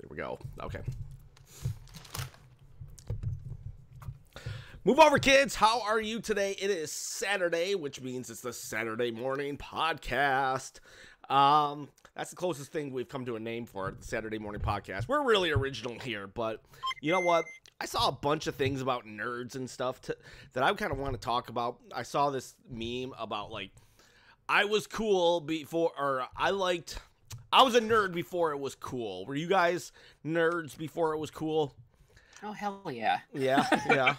There we go. Okay. Move over, kids. How are you today? It is Saturday, which means it's the Saturday morning podcast. That's the closest thing we've come to a name for it, the Saturday morning podcast. We're really original here, but you know what? I saw a bunch of things about nerds and stuff that I kind of want to talk about. I saw this meme about, like, I was cool before, or I was a nerd before it was cool. Were you guys nerds before it was cool? Oh, hell yeah. Yeah, yeah.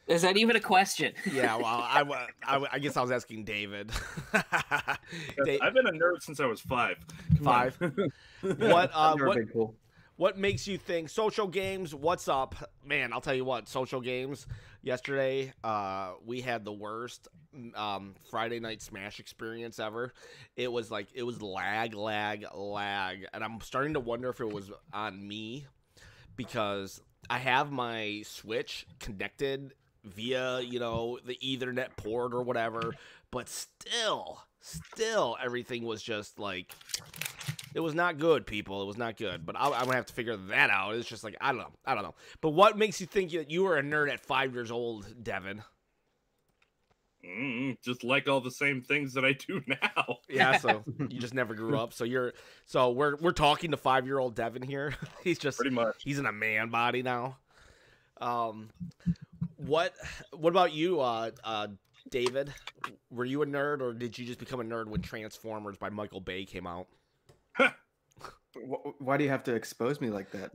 Is that even a question? Yeah, well, I guess I was asking David. I've been a nerd since I was 5. Five. What makes you think social games? What's up, man? I'll tell you what. Social games. Yesterday, we had the worst Friday night Smash experience ever. It was lag, and I'm starting to wonder if it was on me because I have my Switch connected via, the Ethernet port or whatever, but still everything was just like, it was not good, people. It was not good, but I'm gonna have to figure that out. It's just like, I don't know. But what makes you think that you were a nerd at 5 years old, Devin? Just like all the same things that I do now. Yeah, so you just never grew up. So we're talking to 5-year-old Devin here. He's just pretty much, he's in a man body now. What about you, David? Were you a nerd, or did you just become a nerd when Transformers by Michael Bay came out? Why do you have to expose me like that?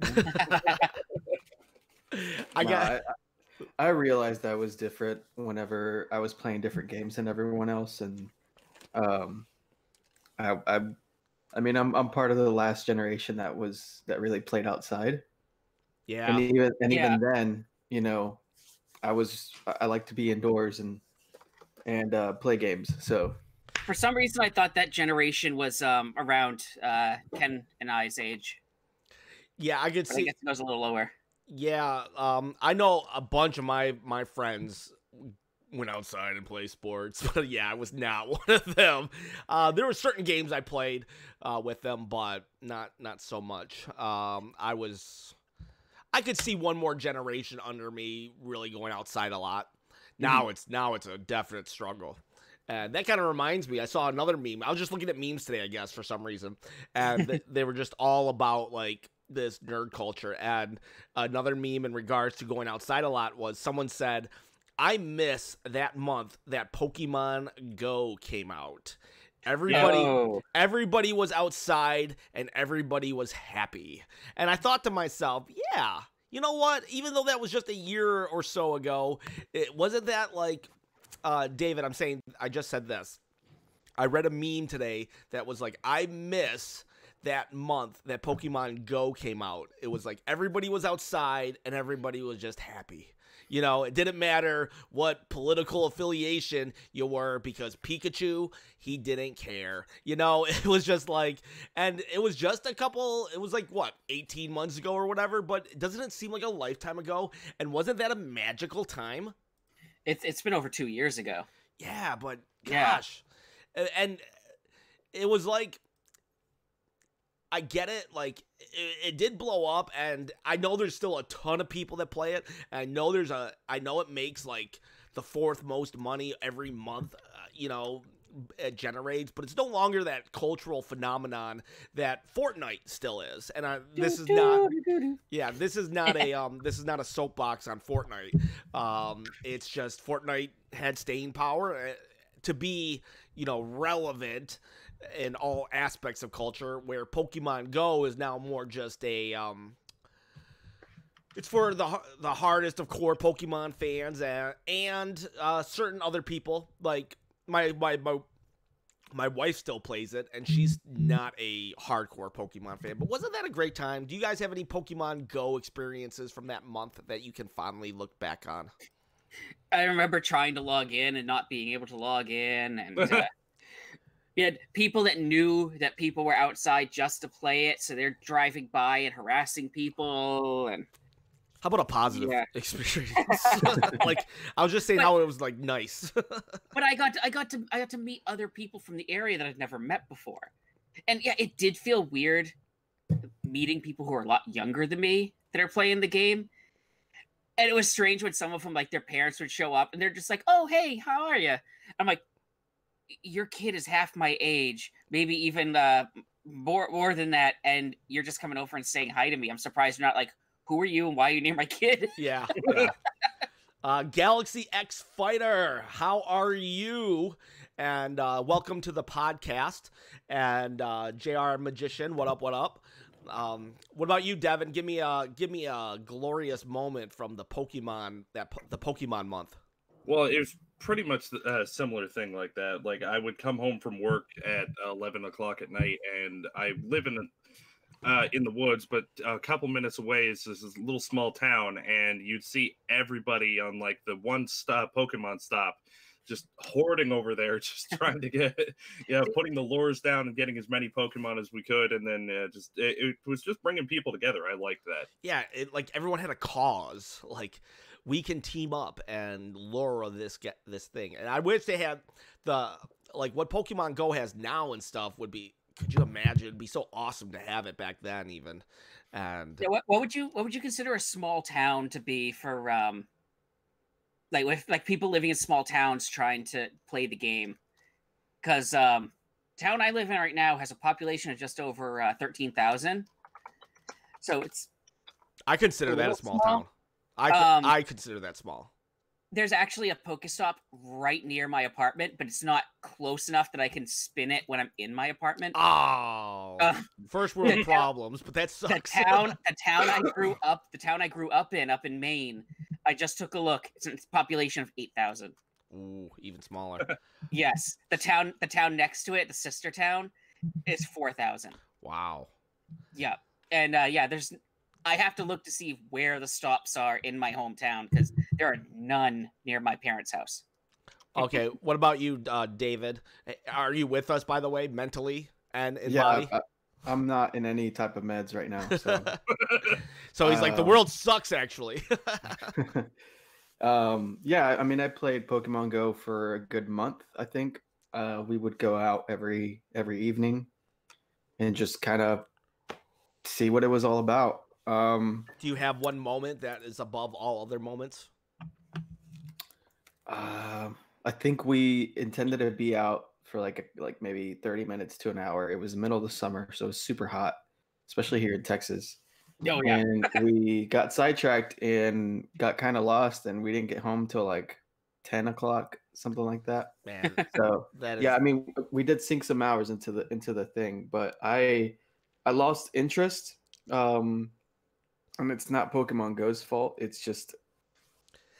I realized I was different whenever I was playing different games than everyone else, and I mean I'm part of the last generation that really played outside. Yeah, and even then, I like to be indoors and play games. So for some reason, I thought that generation was around Ken and I's age. Yeah, I could see. I guess it goes a little lower. Yeah, I know a bunch of my friends went outside and play sports, but yeah, I was not one of them. There were certain games I played with them, but not so much. I could see one more generation under me really going outside a lot. Now it's a definite struggle. And that kind of reminds me, I saw another meme. I was just looking at memes today, I guess, for some reason. And they were just all about, like, this nerd culture. And another meme in regards to going outside a lot was someone said, I miss that month that Pokemon Go came out. Everybody was outside and everybody was happy. And I thought to myself, yeah, you know what? Even though that was just a year or so ago, it wasn't that like, David, I just said this. I read a meme today that was like, I miss that month that Pokemon Go came out. It was like everybody was outside and everybody was just happy. It didn't matter what political affiliation you were because Pikachu, he didn't care. It was just like, and it was just it was like, what, 18 months ago or whatever, but doesn't it seem like a lifetime ago? And wasn't that a magical time? It's been over 2 years ago. Yeah, but gosh. Yeah. And it was like, I get it, like, it did blow up, and I know there's still a ton of people that play it, and I know it makes, like, the 4th most money every month, it generates, but it's no longer that cultural phenomenon that Fortnite still is, and this is not a soapbox on Fortnite. It's just Fortnite had staying power to be, relevant in all aspects of culture, where Pokemon Go is now more just a it's for the hardest of core Pokemon fans and certain other people. Like my wife still plays it, and she's not a hardcore Pokemon fan. But wasn't that a great time? Do you guys have any Pokemon Go experiences from that month that you can fondly look back on? I remember trying to log in and not being able to log in, and we had people that knew that people were outside just to play it, so they're driving by and harassing people. And how about a positive experience? Like, I was just saying how it was like nice. But I got to meet other people from the area that I'd never met before, and yeah, it did feel weird meeting people who are a lot younger than me that are playing the game. And it was strange when some of them, like, their parents would show up and they're just like, "Oh, hey, how are you?" I'm like, "Your kid is half my age, maybe even more than that, and you're just coming over and saying hi to me. I'm surprised you're not like, who are you and why are you near my kid?" Yeah. Galaxy X Fighter, how are you? And welcome to the podcast. And JR Magician, what up? What up? What about you, Devin? Give me a glorious moment from the Pokemon the Pokemon month. Well, it was pretty much a similar thing like that. Like, I would come home from work at 11 o'clock at night, and I live in the woods, but a couple minutes away is this little small town, and you'd see everybody on like the one stop Pokemon stop just hoarding over there, just trying to get, putting the lures down and getting as many Pokemon as we could. And then it was just bringing people together. I liked that. Yeah, like everyone had a cause. Like, we can team up and lure this thing. And I wish they had what Pokemon Go has now and stuff would be. Could you imagine? It'd be so awesome to have it back then, even. And yeah, what would you consider a small town to be for with people living in small towns trying to play the game? Because town I live in right now has a population of just over 13,000. So it's. I consider that a small town. I consider that small. There's actually a Pokestop right near my apartment, but it's not close enough that I can spin it when I'm in my apartment. Oh, first world problems, but that sucks. The town I grew up in Maine. I just took a look. It's a population of 8,000. Ooh, even smaller. Yes, the town next to it, the sister town, is 4,000. Wow. Yeah, and there's. I have to look to see where the stops are in my hometown because there are none near my parents' house. Okay, what about you, David? Are you with us, by the way, mentally and in body? I'm not in any type of meds right now. So, so he's like, the world sucks, actually. Yeah, I mean, I played Pokemon Go for a good month, I think. We would go out every evening and just kind of see what it was all about. Do you have one moment that is above all other moments? I think we intended to be out for like maybe 30 minutes to an hour. It was the middle of the summer, so it was super hot, especially here in Texas. Oh, yeah. And we got sidetracked and got kind of lost, and we didn't get home till like 10 o'clock, something like that. Man, so that is... yeah, I mean, we did sink some hours into the thing, but I lost interest. And it's not Pokemon Go's fault. It's just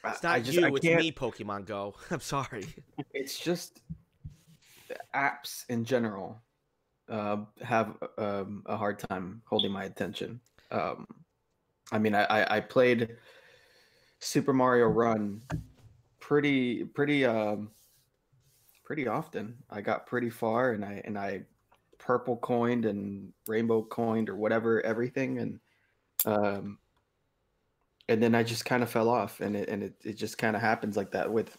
it's not it's me, Pokemon Go. I'm sorry. It's just apps in general have a hard time holding my attention. I mean, I played Super Mario Run pretty often. I got pretty far, and I purple coined and rainbow coined or whatever, everything, and then I just kind of fell off, and it just kind of happens like that with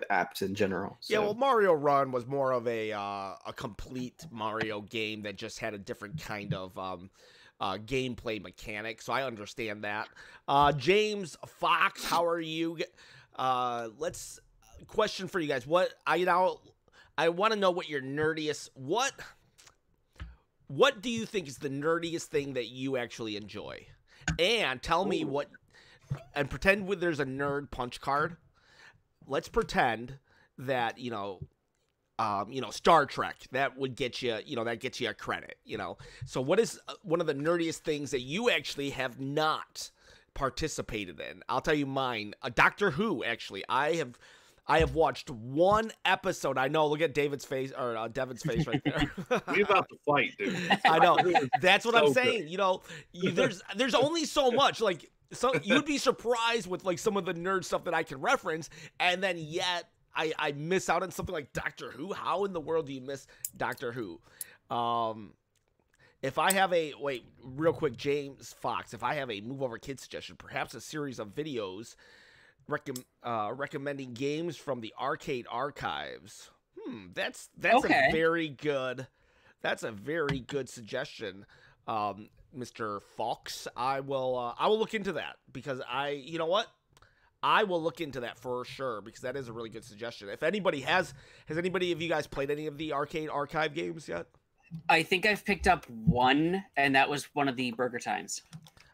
apps in general. So. Yeah, well, Mario Run was more of a complete Mario game that just had a different kind of gameplay mechanic, so I understand that. James Fox, how are you? Let's question for you guys. I want to know what your nerdiest what do you think is the nerdiest thing that you actually enjoy? And tell me and pretend there's a nerd punch card. Let's pretend that, Star Trek, that would get you, that gets you a credit, So what is one of the nerdiest things that you actually have not participated in? I'll tell you mine. Doctor Who, actually. I have watched one episode. I know. Look at David's face or Devin's face right there. We about to fight, dude. I know. That's what I'm saying. There's only so much. Like, you'd be surprised with like some of the nerd stuff that I can reference, and then yet I miss out on something like Doctor Who. How in the world do you miss Doctor Who? If I have real quick, James Fox. If I have a Move Over Kids suggestion, perhaps a series of videos recommending games from the arcade archives. That's okay. That's a very good suggestion. Mr. Fox. I will look into that because you know what? I will look into that for sure because that is a really good suggestion. If anybody has anybody of you guys played any of the Arcade Archive games yet? I think I've picked up one, and that was one of the Burger Times.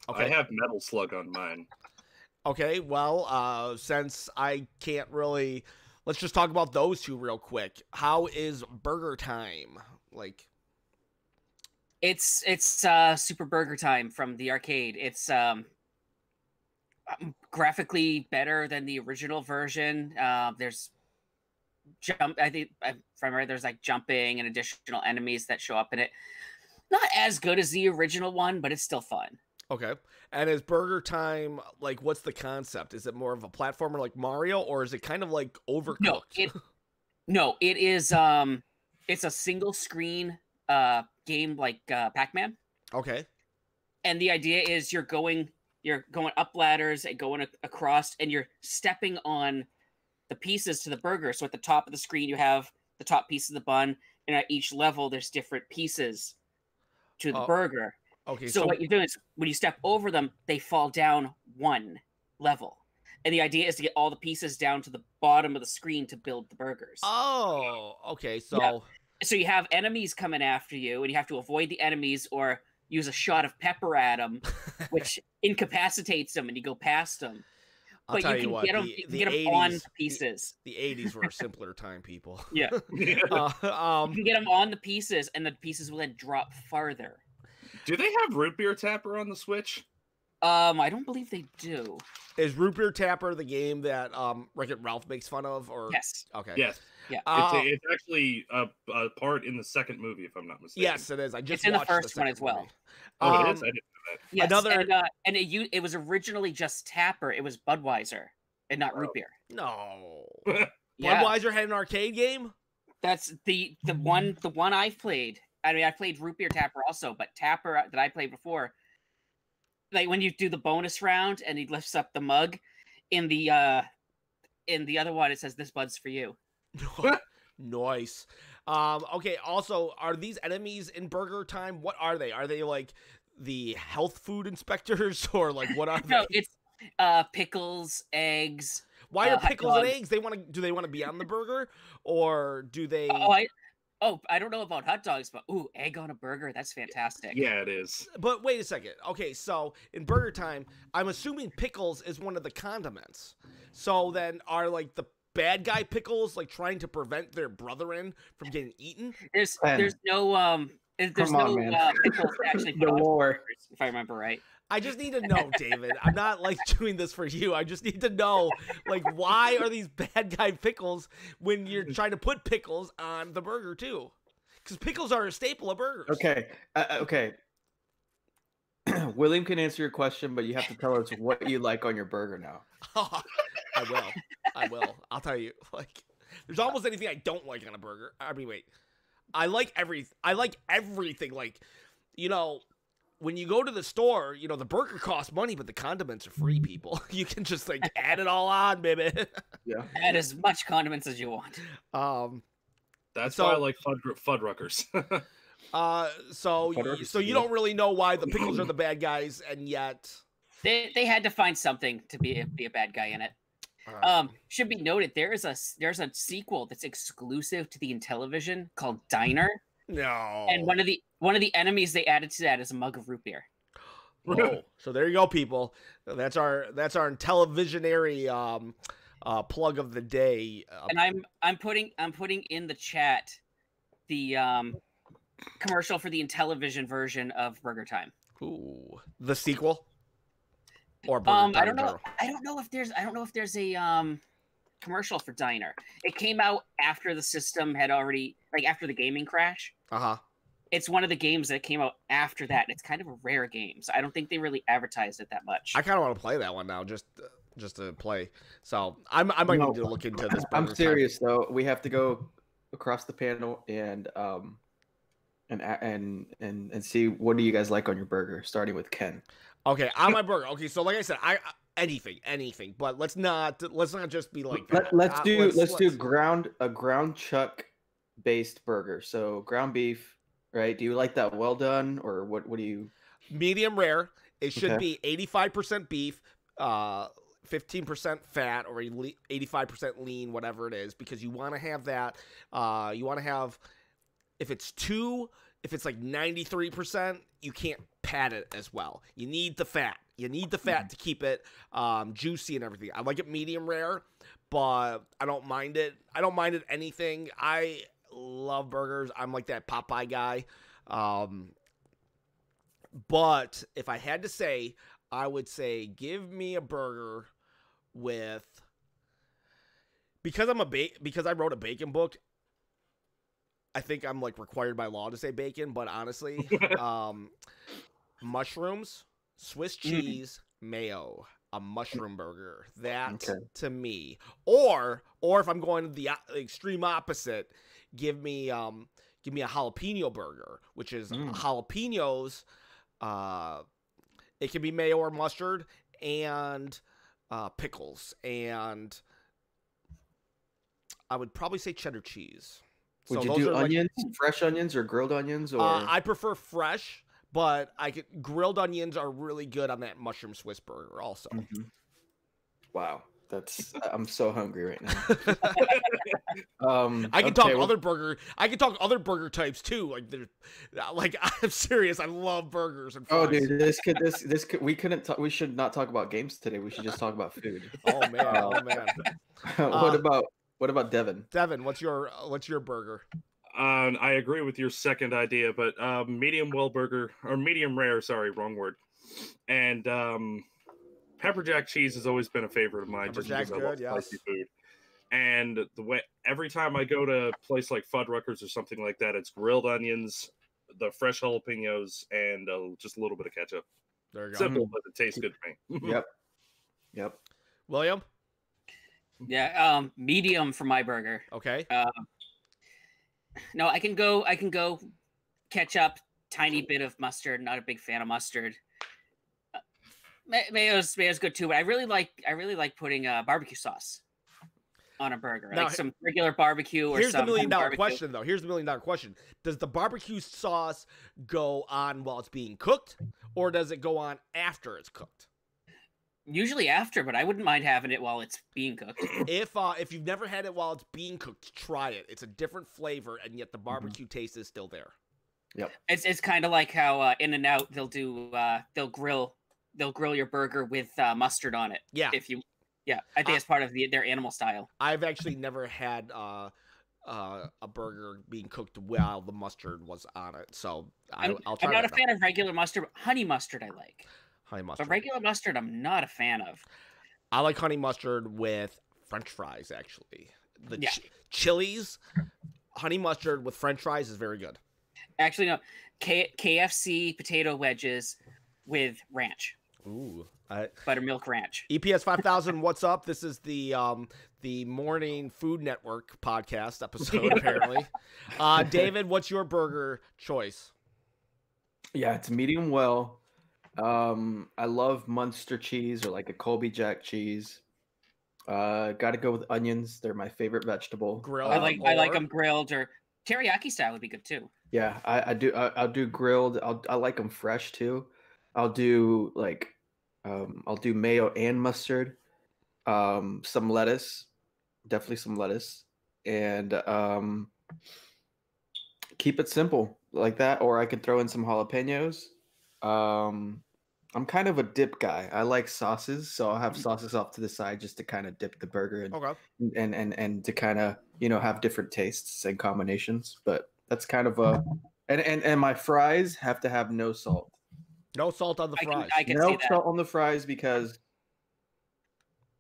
Okay. I have Metal Slug on mine. Okay, well, since I can't really, let's just talk about those two real quick. How is Burger Time? Like, It's Super Burger Time from the arcade. It's graphically better than the original version. There's I think if I'm right, there's like jumping and additional enemies that show up in it. Not as good as the original one, but it's still fun. okay. And is Burger Time, like, what's the concept? Is it more of a platformer like Mario, or is it kind of like Overcooked? No, it is, it's a single screen game like Pac-Man. Okay. And the idea is you're going up ladders and going across, and you're stepping on the pieces to the burger. So at the top of the screen, you have the top piece of the bun, and at each level, there's different pieces to the burger. Okay. So what you're doing is when you step over them, they fall down one level. And the idea is to get all the pieces down to the bottom of the screen to build the burgers. Oh, okay. So, yeah. So you have enemies coming after you, and you have to avoid the enemies or use a shot of pepper at them, which incapacitates them, and you go past them. But you can get them, you can get them 80s, on the pieces. The 80s were a simpler time, people. Yeah. You can get them on the pieces, and the pieces will then drop farther. Do they have Root Beer Tapper on the Switch? I don't believe they do. Is Root Beer Tapper the game that Wreck-It Ralph makes fun of? Or yes. Okay. Yes. Yeah. It's actually a part in the second movie, if I'm not mistaken. Yes, it is. I just it's in the watched first one as well. movie. Oh, it is. I didn't know that. Yes, and it was originally just Tapper. It was Budweiser and not Root Beer. No. Yeah. Budweiser had an arcade game? That's the one I've played. I mean, I played Root Beer Tapper also, but Tapper that I played before, like when you do the bonus round and he lifts up the mug, in the other one it says "This Bud's for you." Nice. Okay. Also, are these enemies in Burger Time? What are they? Are they like the health food inspectors, or like what are they? No, it's pickles, eggs. Why are pickles and eggs? Do they want to be on the burger, or do they? I don't know about hot dogs, but egg on a burger, that's fantastic. Yeah, it is. But wait a second. Okay, so in Burger Time, I'm assuming pickles is one of the condiments. So then are like the bad guy pickles like trying to prevent their brethren from getting eaten? There's no pickles actually The lore. if I remember right. I just need to know, David. I'm not like doing this for you. I just need to know, like, why are these bad guy pickles when you're trying to put pickles on the burger too? Because pickles are a staple of burgers. Okay. Okay. William can answer your question, but you have to tell us what you like on your burger now. I will. I'll tell you. Like, there's almost anything I don't like on a burger. I mean, wait. I like everything. Like, you know, when you go to the store, you know, the burger costs money, but the condiments are free, people. You can just, like, add it all on, baby. Yeah. Add as much condiments as you want. That's why I like Fuddruckers. So you don't really know why the pickles are the bad guys, and yet They had to find something to be a bad guy in it. Should be noted there's a sequel that's exclusive to the Intellivision called Diner. no. And one of the enemies they added to that is a mug of root beer. Oh, so there you go, people. That's our televisionary plug of the day. And I'm putting in the chat the commercial for the Intellivision version of Burger Time. Ooh, the sequel. Or Burger Time I don't know. I don't know if there's a commercial for Diner. It came out after the system had already, like, after the gaming crash. It's one of the games that came out after that. It's kind of a rare game, so I don't think they really advertised it that much. I kind of want to play that one now, just to play. So I might need to look into this. I'm serious though. We have to go across the panel and see what do you guys like on your burger, starting with Ken. Okay, on my burger. Okay, so like I said, anything, but let's not just be like that. Let's do a ground chuck based burger. So ground beef, right? Do you like that well done, or what do you? Medium rare. It should Okay. be 85% beef, 15% fat, or 85% lean, whatever it is, because you want to have that. You want to have, if it's like 93%, you can't pat it as well. You need the fat. You need the fat to keep it juicy and everything. I like it medium rare, but I don't mind it. I don't mind it anything. I love burgers. I'm like that Popeye guy. But if I had to say, I would say give me a burger with, because I wrote a bacon book. I think I'm like required by law to say bacon, but honestly, mushrooms, Swiss cheese, mayo, a mushroom burger. That to me, or if I'm going the extreme opposite, give me a jalapeno burger, which is jalapenos. It can be mayo or mustard and pickles, and I would probably say cheddar cheese. Would you do onions, fresh onions, or grilled onions? Or I prefer fresh, but grilled onions are really good on that mushroom Swiss burger also. Mm-hmm. Wow, I'm so hungry right now. I can talk other burger types too. I'm serious. I love burgers and fries. Oh, dude, we should not talk about games today. We should just talk about food. Oh man. What about Devin? Devin, what's your burger? I agree with your second idea, but medium well burger, or medium rare, sorry, wrong word. And pepper jack cheese has always been a favorite of mine. Pepper just jack's because I love good, spicy food. And every time I go to a place like Fuddruckers or something like that, it's grilled onions, the fresh jalapenos, and just a little bit of ketchup. There you go. Simple, but it tastes good to me. Yep. William? Yeah, medium for my burger. Okay. No, I can go ketchup, tiny bit of mustard. Not a big fan of mustard. Mayo's good too, but I really like putting barbecue sauce on a burger. Now, like some regular barbecue or here's some the $1 million barbecue. question, though. Here's the $1 million question. Does the barbecue sauce go on while it's being cooked, or does it go on after it's cooked? Usually after, but I wouldn't mind having it while it's being cooked. If you've never had it while it's being cooked, try it. It's a different flavor, and yet the barbecue taste is still there. Yep. It's kind of like how In-N-Out they'll grill your burger with mustard on it. Yeah. I think it's part of their animal style. I've actually never had a burger being cooked while the mustard was on it, so I'll try. I'm not a fan of regular mustard. Honey mustard I like. Honey mustard. But regular mustard I'm not a fan of. I like honey mustard with French fries, actually. Chili's honey mustard with French fries is very good. Actually, no. KFC potato wedges with ranch. Ooh. Buttermilk ranch. EPS 5000, what's up? This is the Morning Food Network podcast episode, apparently. David, what's your burger choice? Yeah, it's medium well. I love Munster cheese or like a Colby Jack cheese. Got to go with onions. They're my favorite vegetable. Grilled. I like them grilled, or teriyaki style would be good too. Yeah, I do. I'll do grilled. I like them fresh too. I'll do mayo and mustard. Some lettuce, definitely some lettuce, and keep it simple like that. Or I could throw in some jalapenos. I'm kind of a dip guy. I like sauces, so I'll have sauces off to the side just to kind of dip the burger and to kind of have different tastes and combinations. But that's kind of and my fries have to have no salt. No salt on the fries. I can no see that. Salt on the fries because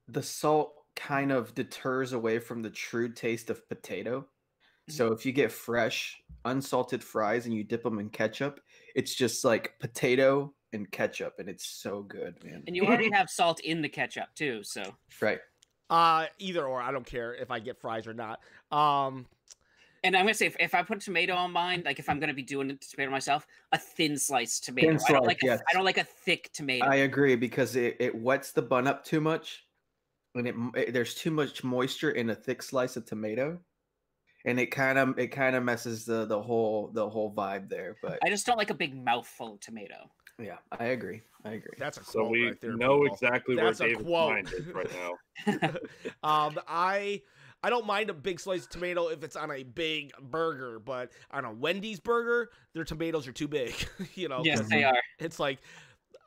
the salt kind of deters away from the true taste of potato. So if you get fresh, unsalted fries and you dip them in ketchup, it's just like potato and ketchup, and it's so good, man. And you already have salt in the ketchup too, so right. Either or, I don't care if I get fries or not. And I'm gonna say, if I put tomato on mine, like if I'm gonna be doing a tomato myself, a thin sliced tomato. I don't like a thick tomato. I agree, because it wets the bun up too much, and there's too much moisture in a thick slice of tomato. and it kind of messes the whole vibe there. But I just don't like a big mouthful of tomato. yeah, I agree. That's a quote So we right there, know people. exactly That's where a David's quote. mind is right now. I don't mind a big slice of tomato if it's on a big burger, but on a Wendy's burger, their tomatoes are too big. You know, Yes, they are. it's like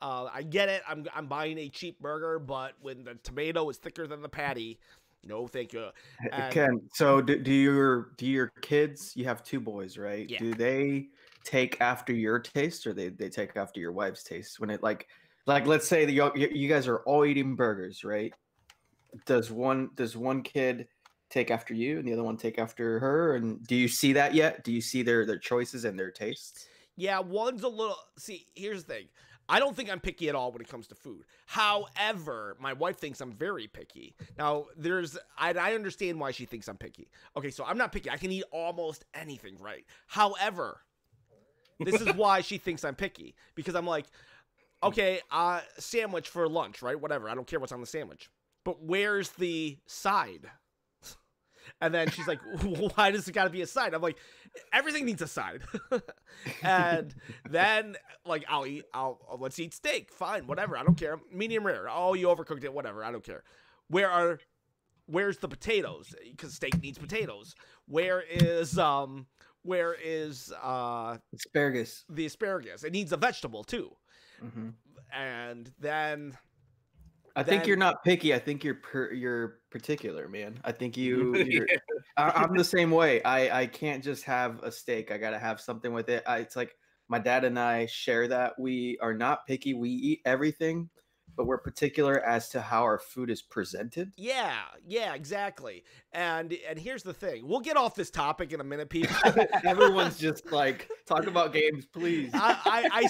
I get it. I'm buying a cheap burger, but when the tomato is thicker than the patty, no, thank you. And, Ken, so do your kids? You have 2 boys, right? Yeah. Do they take after your taste, or they take after your wife's taste? When it like let's say that you guys are all eating burgers, right? Does one kid take after you and the other one take after her? And do you see that yet? Do you see their choices and their tastes? Yeah, one's a little. See, here's the thing. I don't think I'm picky at all when it comes to food. However, my wife thinks I'm very picky. Now, I understand why she thinks I'm picky. Okay, so I'm not picky. I can eat almost anything, right? However, this is why she thinks I'm picky. Because I'm like, okay, sandwich for lunch, right? Whatever. I don't care what's on the sandwich. But where's the side? And then she's like, why does it got to be a side? I'm like, everything needs a side. And then, like, let's eat steak. Fine, whatever. I don't care. Medium rare. Oh, you overcooked it. Whatever. I don't care. Where's the potatoes? Because steak needs potatoes. Where is asparagus? The asparagus. It needs a vegetable, too. Mm-hmm. And then... I think you're not picky. I think you're particular, man. I think you're I'm the same way. I can't just have a steak. I gotta have something with it. It's like my dad and I share that. We are not picky. We eat everything, but we're particular as to how our food is presented. Yeah, exactly. And here's the thing. We'll get off this topic in a minute, people. Everyone's just like, talk about games, please. I've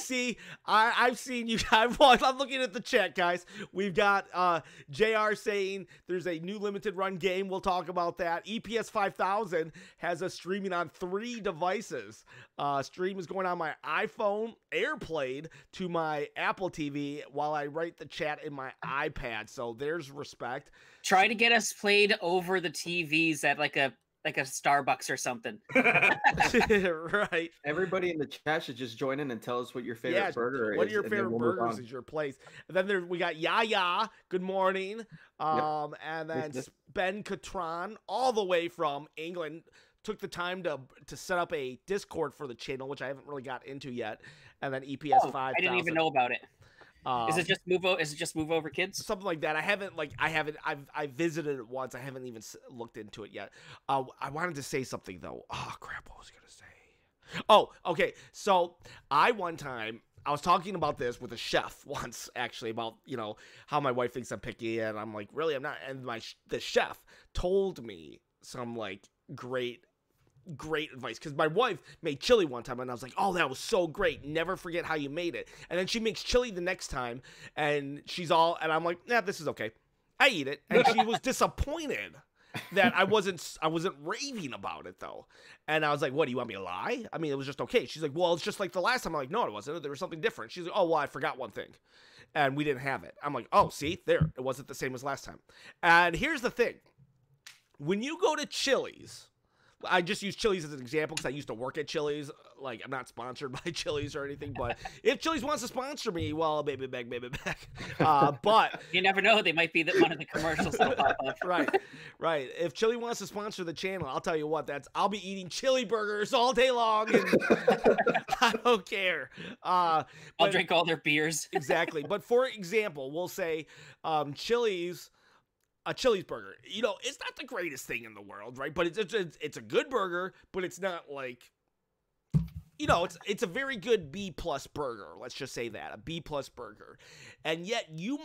seen you guys. Well, I'm looking at the chat, guys. We've got JR saying there's a new limited run game. We'll talk about that. EPS 5000 has us streaming on 3 devices. Stream is going on my iPhone, AirPlayed to my Apple TV while I write the chat in my iPad. So there's respect. Try to get us played over the TVs at like a Starbucks or something. Right. Everybody in the chat should just join in and tell us what your favorite burger is. What are your favorite burgers is your place? And then we got Yaya. Good morning. And then Ben Catron, all the way from England, took the time to set up a Discord for the channel, which I haven't really got into yet. And then EPS 5000. I didn't even know about it. Is it just move over kids? Something like that. I visited it once. I haven't even looked into it yet. I wanted to say something though. Oh crap, what was I gonna say? Oh, okay. So I was talking about this with a chef once, actually, about, how my wife thinks I'm picky, and I'm like, really, I'm not. And the chef told me some like great advice, because my wife made chili one time and I was like, oh, that was so great, never forget how you made it. And then she makes chili the next time and I'm like, nah, this is okay, I eat it. And she was disappointed that I wasn't raving about it though. And I was like, what, do you want me to lie? I mean, it was just okay. She's like, well, it's just like the last time. I'm like, no, it wasn't. There was something different. She's like, oh, well, I forgot one thing and we didn't have it. I'm like, oh, see, there, it wasn't the same as last time. And here's the thing, when you go to Chili's, I just use Chili's as an example because I used to work at Chili's. Like, I'm not sponsored by Chili's or anything, but if Chili's wants to sponsor me, well, baby back. But you never know; they might be one of the commercials that'll pop up. Right. If Chili wants to sponsor the channel, I'll tell you what. I'll be eating chili burgers all day long, and I don't care. I'll drink all their beers. Exactly. But for example, we'll say Chili's. A Chili's burger, it's not the greatest thing in the world, right? But it's a good burger, but it's not like, it's a very good B+ burger. Let's just say that, a B+ burger. And yet you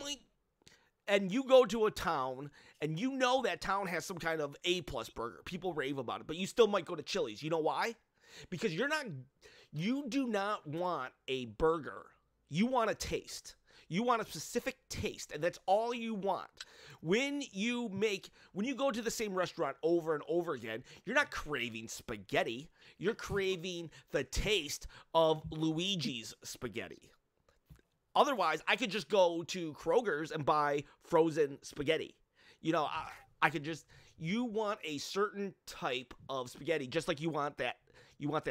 go to a town and that town has some kind of A+ burger. People rave about it, but you still might go to Chili's. You know why? Because you do not want a burger. You want a taste. You want a specific taste, and that's all you want. When you go to the same restaurant over and over again, you're not craving spaghetti. You're craving the taste of Luigi's spaghetti. Otherwise, I could just go to Kroger's and buy frozen spaghetti. I could just, you want a certain type of spaghetti, just like you want that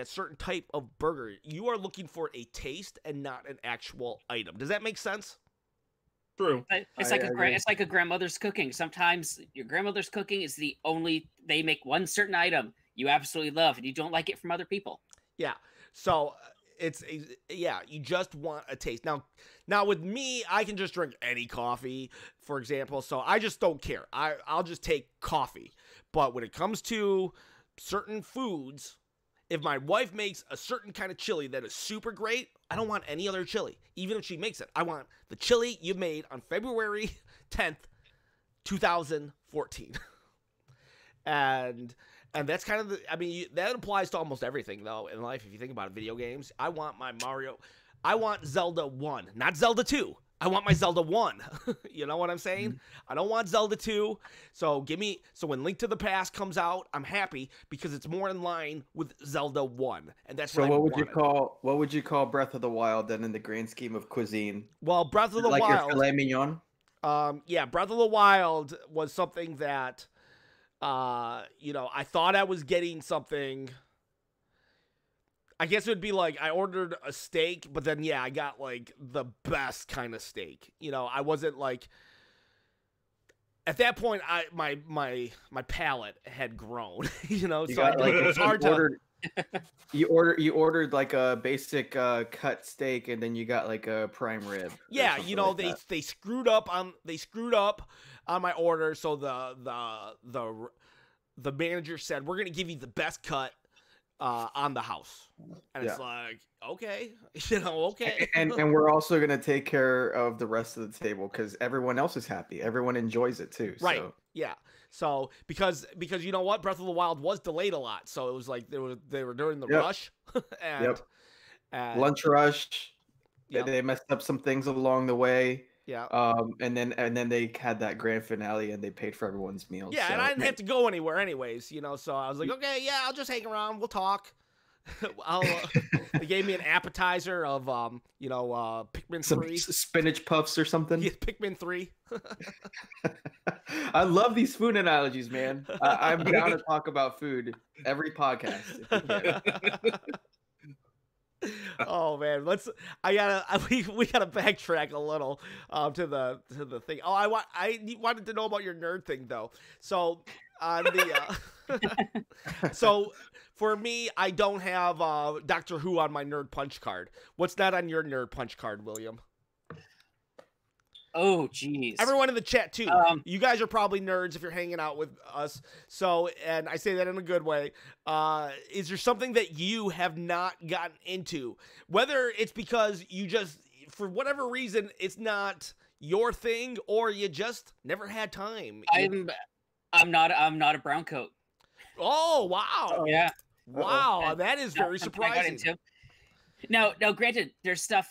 certain type of burger. You are looking for a taste and not an actual item. Does that make sense? True. It's like a grandmother's cooking. Sometimes your grandmother's cooking is they make one certain item you absolutely love and you don't like it from other people. Yeah. So you just want a taste. Now with me, I can just drink any coffee, for example. So I just don't care. I'll just take coffee. But when it comes to certain foods, if my wife makes a certain kind of chili that is super great, I don't want any other chili, even if she makes it. I want the chili you made on February 10th, 2014. And that's kind of that applies to almost everything, though, in life. If you think about it, video games, I want Zelda 1, not Zelda 2. I want my Zelda 1. You know what I'm saying? Mm-hmm. I don't want Zelda 2. So when Link to the Past comes out, I'm happy because it's more in line with Zelda 1. And that's what would you call Breath of the Wild then in the grand scheme of cuisine? Well, Breath of the Wild, your filet mignon? Breath of the Wild was something that I thought I was getting something. I guess it would be like I ordered a steak, but then I got like the best kind of steak. I wasn't like at that point. My palate had grown. It's hard to. You ordered like a basic cut steak, and then you got like a prime rib. Yeah, they screwed up on my order, so the manager said we're gonna give you the best cut on the house, and it's like okay, okay. And we're also gonna take care of the rest of the table because everyone else is happy, everyone enjoys it too. Right? So. Yeah. So because you know what, Breath of the Wild was delayed a lot, so it was like they were during the rush, and lunch rush. Yep. They messed up some things along the way. Yeah. And then they had that grand finale and they paid for everyone's meals. Yeah, and I didn't have to go anywhere anyways, so I was like, okay, yeah, I'll just hang around. We'll talk. They gave me an appetizer of Pikmin 3. Spinach puffs or something. Yeah, Pikmin 3. I love these food analogies, man. I'm down to talk about food every podcast. Oh man, we gotta backtrack a little to the thing. Oh, I wanted to know about your nerd thing though. So on the so for me, I don't have Doctor Who on my nerd punch card. What's not on your nerd punch card, William? Oh, geez. Everyone in the chat, too. You guys are probably nerds if you're hanging out with us. So, and I say that in a good way. Is there something that you have not gotten into? Whether it's because you just, for whatever reason, it's not your thing, or you just never had time. I'm not a brown coat. Oh, wow. Oh, yeah. Wow, that is very surprising. Now, granted, there's stuff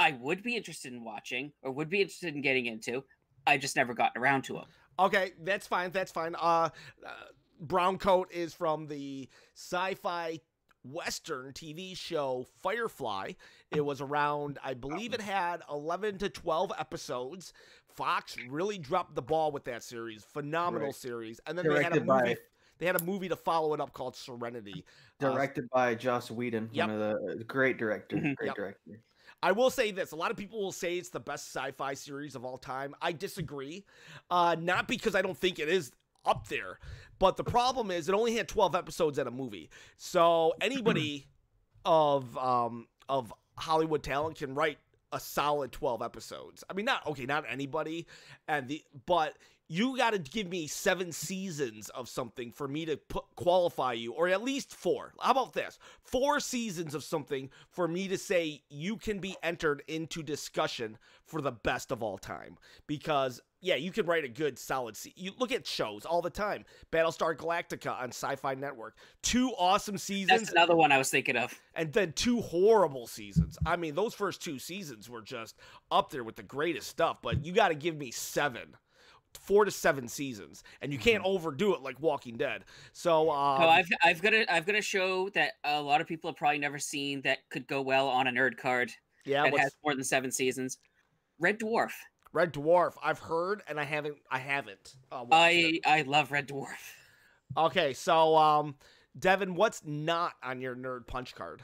I would be interested in watching or would be interested in getting into. I just never gotten around to them. Okay, that's fine. Brown Coat is from the sci-fi Western TV show Firefly. It was around, I believe it had 11 to 12 episodes. Fox really dropped the ball with that series. Phenomenal series. And then they had a movie to follow it up called Serenity. Directed by Joss Whedon, one of the great directors. Director. I will say this. A lot of people will say it's the best sci-fi series of all time. I disagree. Not because I don't think it is up there, but the problem is it only had 12 episodes and a movie. So anybody of Hollywood talent can write a solid 12 episodes. I mean, not anybody, but you got to give me 7 seasons of something for me to qualify you, or at least 4. How about this? 4 seasons of something for me to say you can be entered into discussion for the best of all time. Because, yeah, you can write a good, solid you look at shows all the time. Battlestar Galactica on Sci-Fi Network. 2 awesome seasons. That's another one I was thinking of. And then 2 horrible seasons. I mean, those first 2 seasons were just up there with the greatest stuff. But you got to give me 4 to 7 seasons, and you can't overdo it like Walking Dead. So, I've got a show that a lot of people have probably never seen that could go well on a nerd card. Yeah, that has more than 7 seasons. Red Dwarf. Red Dwarf, I've heard, and I haven't. I love Red Dwarf. Okay, so Devin, what's not on your nerd punch card?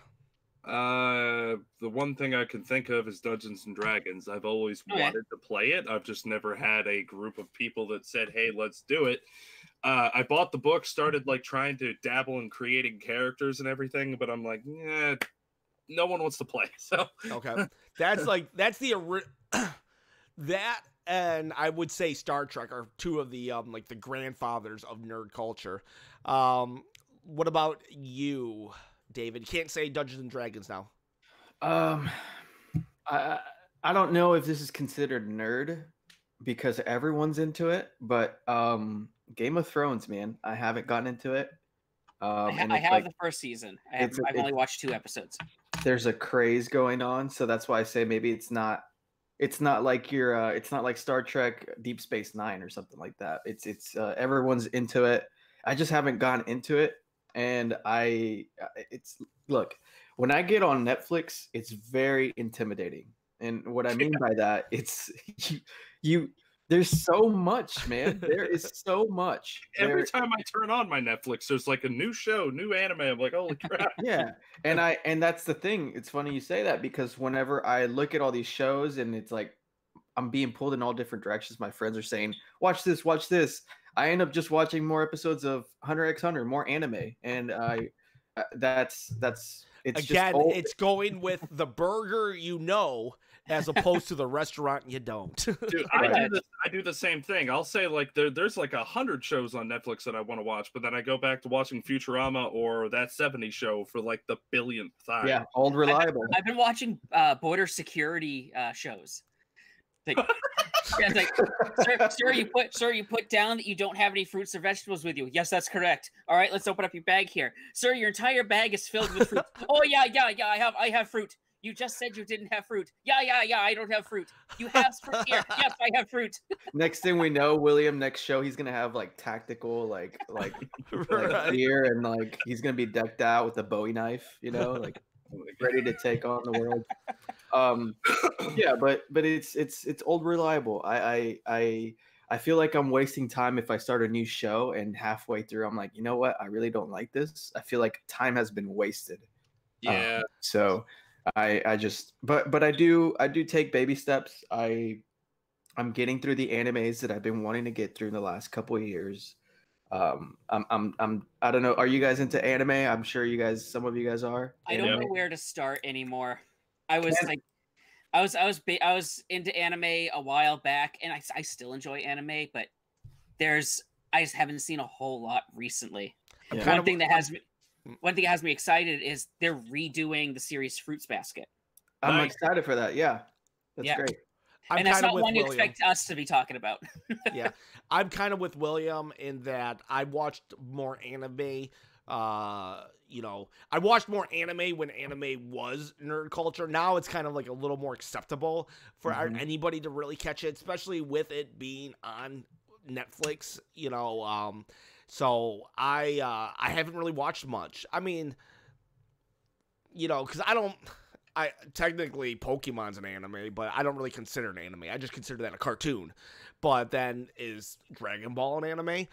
The one thing I can think of is Dungeons and Dragons. I've always wanted to play it. I've just never had a group of people that said, "Hey, let's do it." I bought the book, started like trying to dabble in creating characters and everything, but I'm like, yeah, no one wants to play. So okay, that's the that, and I would say Star Trek are two of the like the grandfathers of nerd culture. What about you, David? You can't say Dungeons and Dragons now. I don't know if this is considered nerd because everyone's into it, but Game of Thrones, man, I haven't gotten into it. I have the first season. I've only watched 2 episodes. There's a craze going on, so that's why I say maybe it's not like it's not like Star Trek Deep Space Nine or something like that. It's everyone's into it. I just haven't gotten into it, and look, when I get on Netflix, it's very intimidating. And what I mean by that, it's you there's so much, man. There is so much. Every time I turn on my Netflix, there's like a new show, new anime. I'm like, holy crap. Yeah. And that's the thing. It's funny you say that because whenever I look at all these shows and it's like I'm being pulled in all different directions, my friends are saying, watch this, watch this. I end up just watching more episodes of Hunter x Hunter, more anime. And it's again, it's going with the burger as opposed to the restaurant you don't. Dude, I do the same thing. I'll say like there's like 100 shows on Netflix that I want to watch, but then I go back to watching Futurama or That 70s Show for like the billionth time. Yeah, old reliable. I've been watching border security shows. Like, yeah, it's like, sir, you put down that you don't have any fruits or vegetables with you. Yes, that's correct. All right, let's open up your bag here, sir. Your entire bag is filled with fruit. Oh yeah, I have fruit. You just said you didn't have fruit. Yeah, I don't have fruit. You have fruit here. Yes, I have fruit. Next thing we know, William, next show, he's going to have like tactical, like gear, and like he's going to be decked out with a Bowie knife, like ready to take on the world. Yeah, but it's old reliable. I feel like I'm wasting time if I start a new show and halfway through, I'm like, you know what? I really don't like this. I feel like time has been wasted. Yeah. So I just but I do take baby steps. I'm getting through the animes that I've been wanting to get through in the last couple of years. I don't know. Are you guys into anime? I'm sure some of you guys are. I don't know where to start anymore. I was into anime a while back, and I still enjoy anime, but I just haven't seen a whole lot recently. Yeah. One thing that has me excited is they're redoing the series Fruits Basket. I'm excited for that. Yeah, that's great. And that's not one you expect us to be talking about. Yeah, I'm kind of with William in that I watched more anime. I watched more anime when anime was nerd culture. Now it's kind of like a little more acceptable for anybody to really catch it, especially with it being on Netflix. So I haven't really watched much. I mean, because I technically Pokemon's an anime, but I don't really consider it an anime. I just consider that a cartoon. But then is Dragon Ball an anime?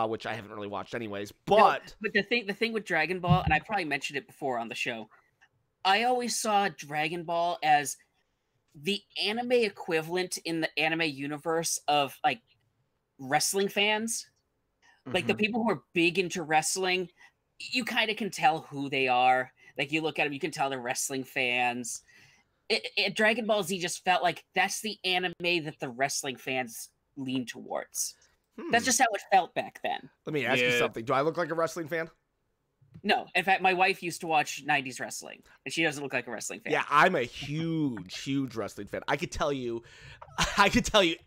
Which I haven't really watched anyways. But the thing with Dragon Ball, and I probably mentioned it before on the show, I always saw Dragon Ball as the anime equivalent in the anime universe of like wrestling fans. Like the people who are big into wrestling, you kind of can tell who they are. Like you look at them, you can tell they're wrestling fans. Dragon Ball Z just felt like that's the anime that the wrestling fans lean towards. That's just how it felt back then. Let me ask you something. Do I look like a wrestling fan? No. In fact, my wife used to watch 90s wrestling, and she doesn't look like a wrestling fan. Yeah, I'm a huge wrestling fan. I could tell you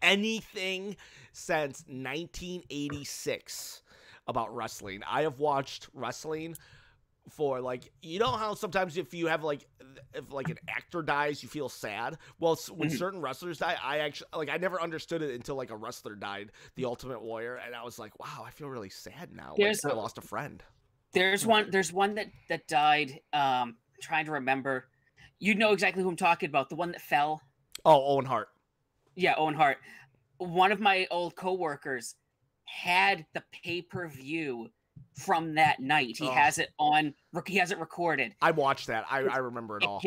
anything since 1986 about wrestling. I have watched wrestling for how sometimes if an actor dies, you feel sad. Well, when certain wrestlers die, I never understood it until a wrestler died, the Ultimate Warrior, and I was like, wow, I feel really sad now. I lost a friend. There's one that died. Trying to remember. You know exactly who I'm talking about. The one that fell. Oh, Owen Hart. Yeah, Owen Hart. One of my old coworkers had the pay-per-view from that night. He has it on. He has it recorded. I watched that. I remember it all.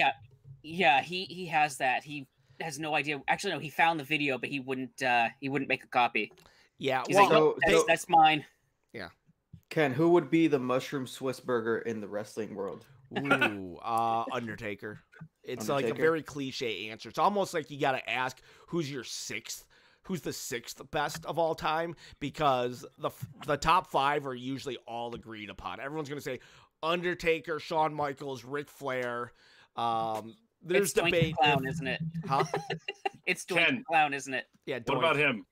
Yeah. He has that. He has no idea. Actually, no. He found the video, but he wouldn't make a copy. Yeah. He's like, nope, that's mine. Yeah. Ken, who would be the mushroom Swiss burger in the wrestling world? Ooh, Undertaker. It's like a very cliche answer. It's almost like you got to ask who's the sixth best of all time, because the top 5 are usually all agreed upon. Everyone's going to say Undertaker, Shawn Michaels, Ric Flair. There's debate. Clown, isn't it? Huh? It's Doink Clown, isn't it? Yeah. What about him?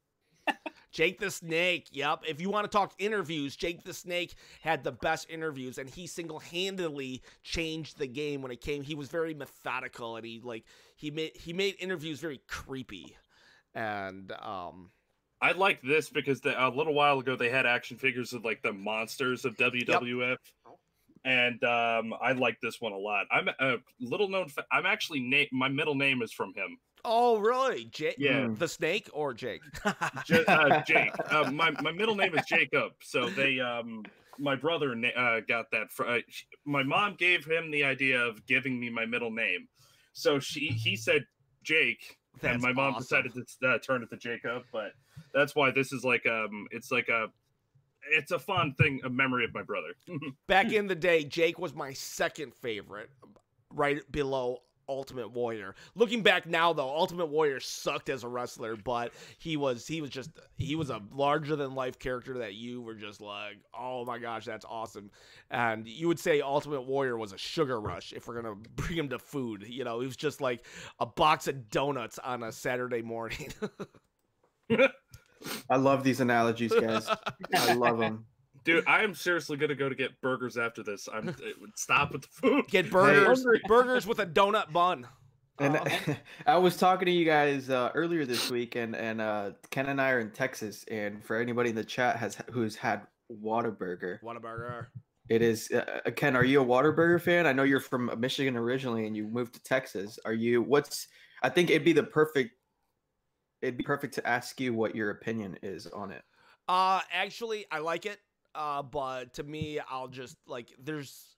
Jake the Snake. Yep. If you want to talk interviews, Jake the Snake had the best interviews, and he single-handedly changed the game when it came. He was very methodical, and he made interviews very creepy. And I like this because a little while ago they had action figures of like the monsters of WWF. Yep. And I like this one a lot. I'm a little known. I'm actually my middle name is from him. Oh, really? Jake? Yeah. The Snake or Jake? Jake. My middle name is Jacob. So they, my brother got that. My mom gave him the idea of giving me my middle name. So he said Jake, and my mom decided to turn it to Jacob. But that's why this is like it's a fun thing, a memory of my brother. Back in the day, Jake was my second favorite, right below Ultimate Warrior. Looking back now, though, Ultimate Warrior sucked as a wrestler, but he was a larger than life character that you were just like, oh my gosh, that's awesome. And you would say Ultimate Warrior was a sugar rush if we're gonna bring him to food. You know, he was just like a box of donuts on a Saturday morning. I love these analogies, guys. I love them. Dude, I am seriously gonna go to get burgers after this. Stop with the food. Get burgers, burgers with a donut bun. And I was talking to you guys earlier this week, and Ken and I are in Texas, and for anybody in the chat who's had Whataburger. It is Ken. Are you a Whataburger fan? I know you're from Michigan originally, and you moved to Texas. Are you? I think it'd be perfect to ask you what your opinion is on it. Actually, I like it. But to me, I'll just there's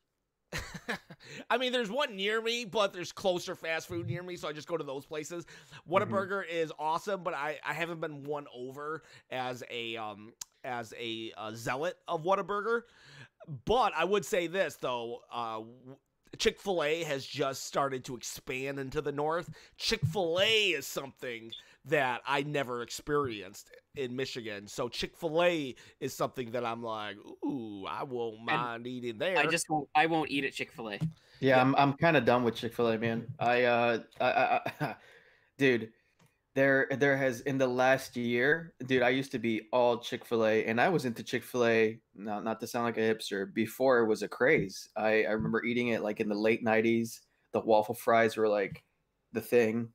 there's one near me, but there's closer fast food near me, so I just go to those places. Whataburger is awesome, but I haven't been won over as a zealot of Whataburger. But I would say this though, Chick-fil-A has just started to expand into the north. Chick-fil-A is something that I never experienced in Michigan. So Chick-fil-A is something that I'm like, ooh, I won't mind eating there. I won't eat at Chick-fil-A. Yeah. I'm kind of done with Chick-fil-A, man. Dude, there has in the last year, dude, I used to be all Chick-fil-A, and I was into Chick-fil-A, not to sound like a hipster, before it was a craze. I remember eating it like in the late 90s. The waffle fries were like the thing.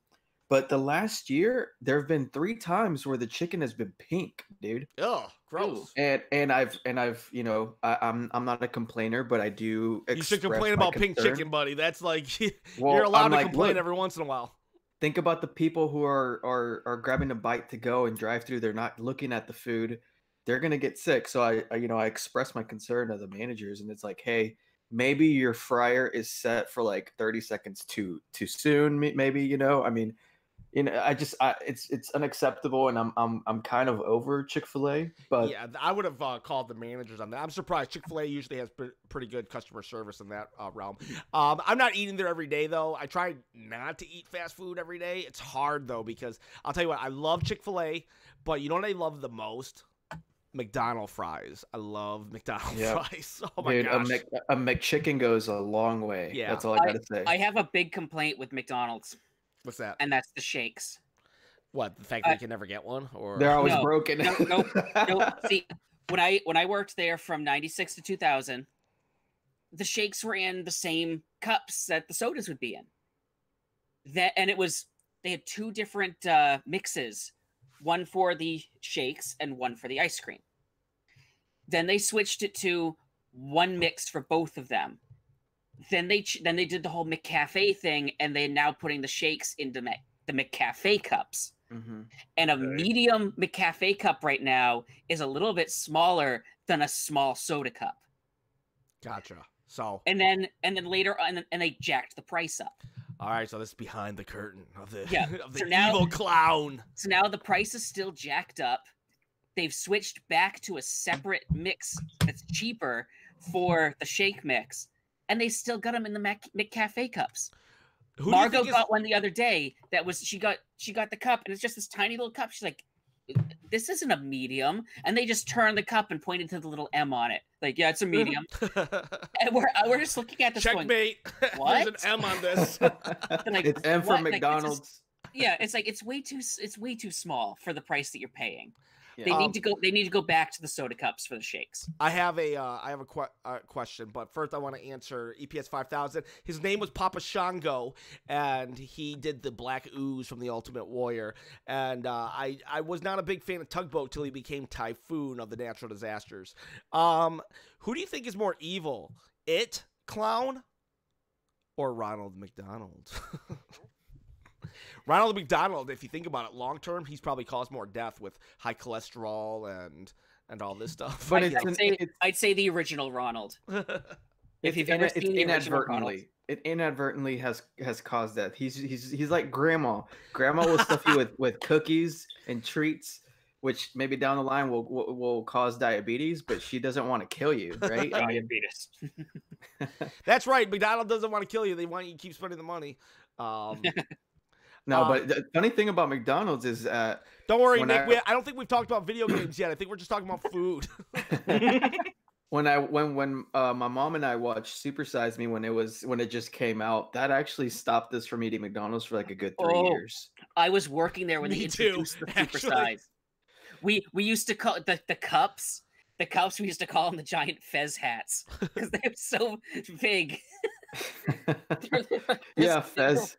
But the last year, there have been 3 times where the chicken has been pink, dude. Oh, gross. And I've I'm not a complainer, but I do. You should complain about pink chicken, buddy. That's like you're allowed to complain every once in a while. Think about the people who are grabbing a bite to go and drive through. They're not looking at the food. They're gonna get sick. So I express my concern to the managers, and it's like, hey, maybe your fryer is set for like 30 seconds too soon. Maybe it's unacceptable, and I'm kind of over Chick-fil-A. But yeah, I would have called the managers on that. I'm surprised. Chick-fil-A usually has pretty good customer service in that realm. I'm not eating there every day though. I try not to eat fast food every day. It's hard though, because I'll tell you what, I love Chick-fil-A, but you know what I love the most? McDonald's fries. I love McDonald's fries. Oh my gosh. A McChicken goes a long way. Yeah, that's all I gotta say. I have a big complaint with McDonald's. What's that? And that's the shakes. What, the fact that you can never get one, or they're always broken? No. See, when I worked there from 96 to 2000, the shakes were in the same cups that the sodas would be in. They had 2 different mixes, one for the shakes and one for the ice cream. Then they switched it to one mix for both of them. Then they did the whole McCafe thing, and they're now putting the shakes into the McCafe cups. And a medium McCafe cup right now is a little bit smaller than a small soda cup. Gotcha. So and then later on, and they jacked the price up. All right, so this is behind the curtain of the of the so now, evil clown. So now the price is still jacked up. They've switched back to a separate mix that's cheaper for the shake mix, and they still got them in the McCafe cups. Margot got one the other day that was she got the cup, and it's just this tiny little cup. She's like, this isn't a medium, and they just turned the cup and pointed to the little M on it. Like, yeah, it's a medium. And we're just looking at this. Checkmate. Going, what? There's an M on this. Like, it's M for McDonald's. It's like it's way too small for the price that you're paying. Yeah. They need to go back to the soda cups for the shakes. I have a question, but first I want to answer EPS 5000. His name was Papa Shango, and he did the Black Ooze from the Ultimate Warrior. And I was not a big fan of Tugboat till he became Typhoon of the Natural Disasters. Who do you think is more evil, It Clown or Ronald McDonald? Ronald McDonald, if you think about it long term, he's probably caused more death with high cholesterol and all this stuff. But I'd say the original Ronald. If you've ever seen the original Ronald. It inadvertently has caused death. He's like grandma. Grandma will stuff you with cookies and treats, which maybe down the line will cause diabetes, but she doesn't want to kill you, right? Diabetes. That's right. McDonald doesn't want to kill you. They want you to keep spending the money. No, but the funny thing about McDonald's is don't worry, Nick. I don't think we've talked about video games yet. I think we're just talking about food. when my mom and I watched Super Size Me when it just came out, that actually stopped us from eating McDonald's for like a good 3 years. I was working there when they introduced the Super Size. We used to call the cups. The cups, we used to call them the giant fez hats because they were so big. Yeah, fez.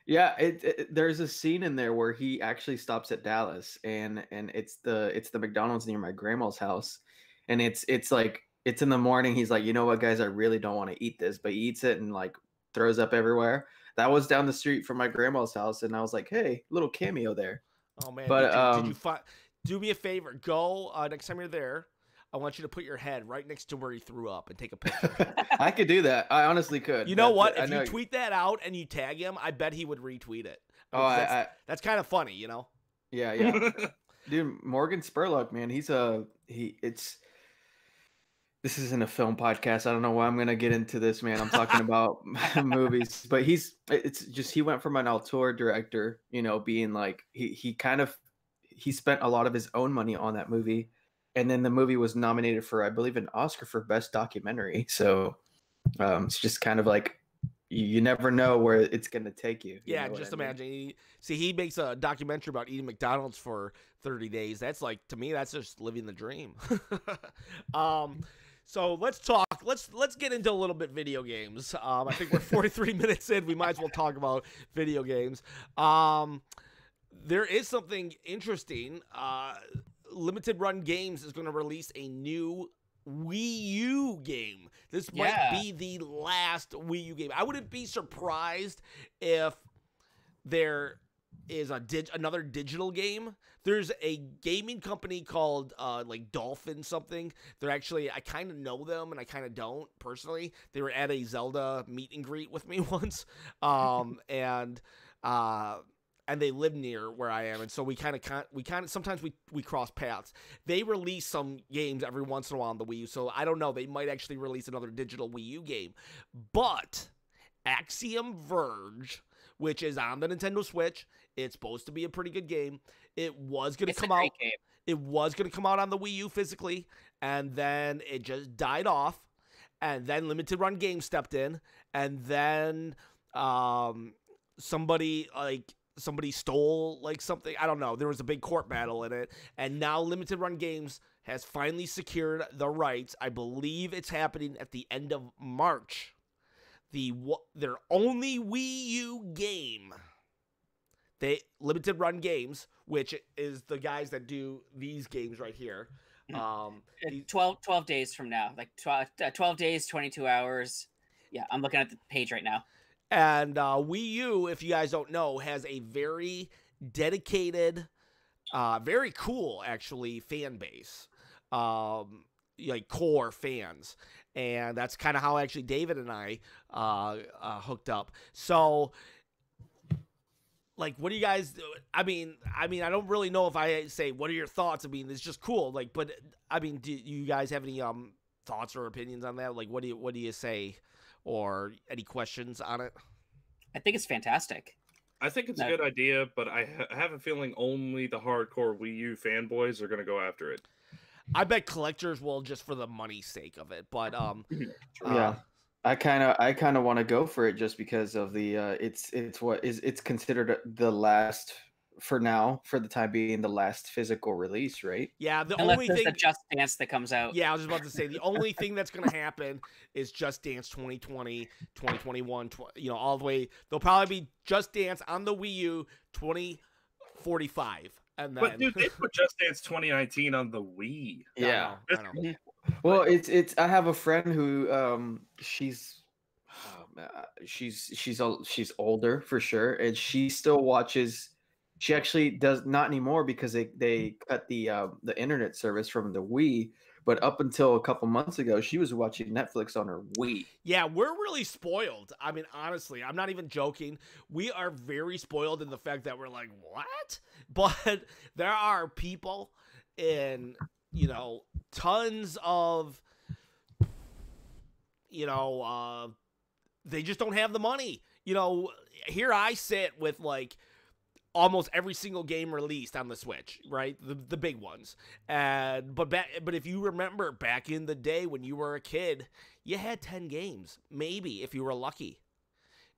Yeah, there's a scene in there where he actually stops at Dallas, and it's the McDonald's near my grandma's house, and it's like it's in the morning. He's like, you know what, guys, I really don't want to eat this, but he eats it and like throws up everywhere. That was down the street from my grandma's house, and I was like, hey, little cameo there. Oh man, but did you do me a favor? Go next time you're there. I want you to put your head right next to where he threw up and take a picture. I could do that. I honestly could. You know what? If you tweet that out and you tag him, I bet he would retweet it. Oh, that's kind of funny, you know? Yeah. Dude, Morgan Spurlock, man, this isn't a film podcast. I don't know why I'm going to get into this, man. I'm talking about movies, but he went from an auteur director, you know, being like, he spent a lot of his own money on that movie. And then the movie was nominated for, I believe, an Oscar for Best Documentary. So it's just kind of like you never know where it's going to take you. Yeah, just imagine. He makes a documentary about eating McDonald's for 30 days. That's like, to me, that's just living the dream. So let's talk. Let's get into a little bit video games. I think we're 43 minutes in. We might as well talk about video games. There is something interesting. Limited Run Games is going to release a new Wii U game. This might be the last Wii U game. I wouldn't be surprised if there is another digital game. There's a gaming company called like Dolphin something. They're actually, I kind of know them and I kind of don't personally. They were at a Zelda meet and greet with me once, and they live near where I am, and so we kind of sometimes we cross paths. They release some games every once in a while on the Wii U, so I don't know. They might actually release another digital Wii U game. But Axiom Verge, which is on the Nintendo Switch, it's supposed to be a pretty good game. It was going to come out. It was going to come out on the Wii U physically, and then it just died off. And then Limited Run Games stepped in, and then somebody stole like something. I don't know. There was a big court battle in it. And now Limited Run Games has finally secured the rights. I believe it's happening at the end of March. Their only Wii U game. Limited Run Games, which is the guys that do these games right here. 12 days from now. Like 12 days, 22 hours. Yeah, I'm looking at the page right now. And Wii U, if you guys don't know, has a very dedicated, very cool actually fan base, like core fans, and that's kind of how actually David and I hooked up. So, like, what do you guys do? I mean, I don't really know if I say what are your thoughts. I mean, it's just cool. Like, but I mean, do you guys have any thoughts or opinions on that? Like, what do you say, or any questions on it? I think it's fantastic. I think it's a good idea, but I have a feeling only the hardcore Wii U fanboys are going to go after it. I bet collectors will, just for the money sake of it. But yeah, I kind of want to go for it just because of the it's considered the last, for now, for the time being, the last physical release, right? Yeah, the Unless only there's thing the Just Dance that comes out. Yeah, I was just about to say the only thing that's going to happen is Just Dance 2020, 2021, all the way. There'll probably be Just Dance on the Wii U 2045. And then... But dude, they put Just Dance 2019 on the Wii. Yeah, I know. Well, it's I have a friend who she's older for sure, and she still watches. She actually does not anymore because they cut the internet service from the Wii. But up until a couple months ago, she was watching Netflix on her Wii. Yeah, we're really spoiled. I mean, honestly, I'm not even joking. We are very spoiled in the fact that we're like, what? But there are people in, tons of, they just don't have the money. Here I sit with like almost every single game released on the Switch, right? The big ones. But if you remember back in the day when you were a kid, you had 10 games, maybe, if you were lucky.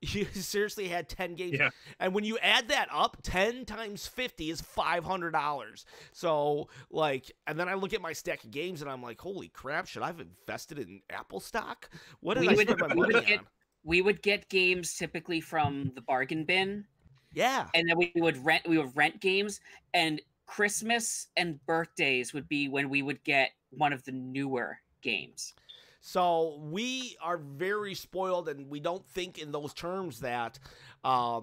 You seriously had 10 games. Yeah. And when you add that up, 10 times 50 is $500. So, and then I look at my stack of games and I'm like, holy crap, should I have invested in Apple stock? What did I spend my money on? We would get games typically from the bargain bin. Yeah. And then we would rent games, and Christmas and birthdays would be when we would get one of the newer games. So we are very spoiled, and we don't think in those terms that I